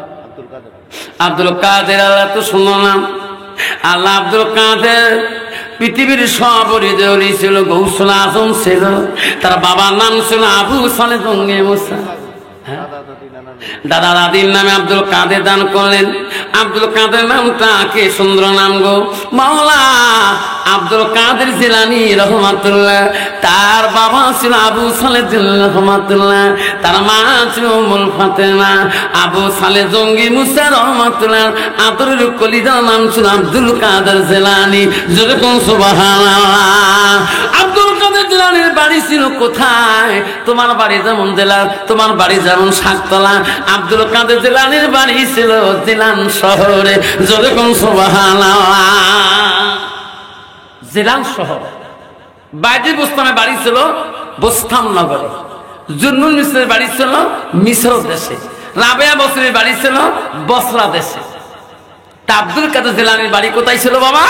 আব্দুল কাদের। আল্লাহ তো শুনো নাম, আল্লাহ আব্দুল কাদের পৃথিবীর সব হৃদয় ছিল, গৌসুল আজম ছিল, তার বাবার নাম ছিল আবু সালে জঙ্গে মুসা। দাদা দাদির নামে আব্দুল কাদের দান করলেন। আব্দুল কাদের নামটা কে সুন্দর নাম গো মাওলা। আব্দুল কাদের জিলানী রহমাতুল্লাহ, তার বাবা ছিল আবু সালেহ রহমাতুল্লাহ, তার মা ছিল উম্মুল ফাতেমা। আবু সালেহ জঙ্গি মুসা রহমাতুল্লাহ আদরের কলিজার নাম ছিল আব্দুল কাদের জিলানী। যেরকম সুবহানাল্লাহ। আব্দুল কাদের জিলানীর বাড়ি ছিল কোথায়? তোমার বাড়ি যেমন জেলার, তোমার বাড়ি যেমন শাকতলা, আব্দুল কাদের জিলানীর বাড়ি ছিল জিলান শহরে। যেরকম সুবহানাল্লাহ। জিলান শহর। বাইজিদ বোস্তামের বাড়ি ছিল বোস্তাম নগরে। জুন্নুল মিসরের বাড়ি ছিল মিসর দেশে। রাবেয়া বসরির বাড়ি ছিল বসরা দেশে। তা আব্দুল কাদের জিলানীর বাড়ি কোথায় ছিল বাবা?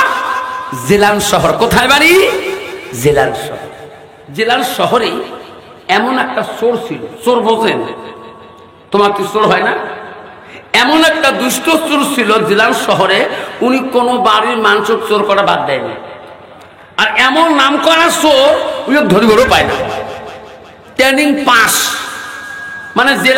জিলান শহর। কোথায় বাড়ি? জিলান শহর। জিলান শহরে এমন একটা চোর ছিল, চোর বোঝেন তোমার কি চোর হয় না? এমন একটা দুষ্ট চোর ছিল জিলান শহরে, উনি কোনো বাড়ির মাংস চোর করা বাদ দেয়নি। আর এমন নাম করা চোর উনি ধরি বড় পায় না, ট্রেনিং পাস, মানে জেলা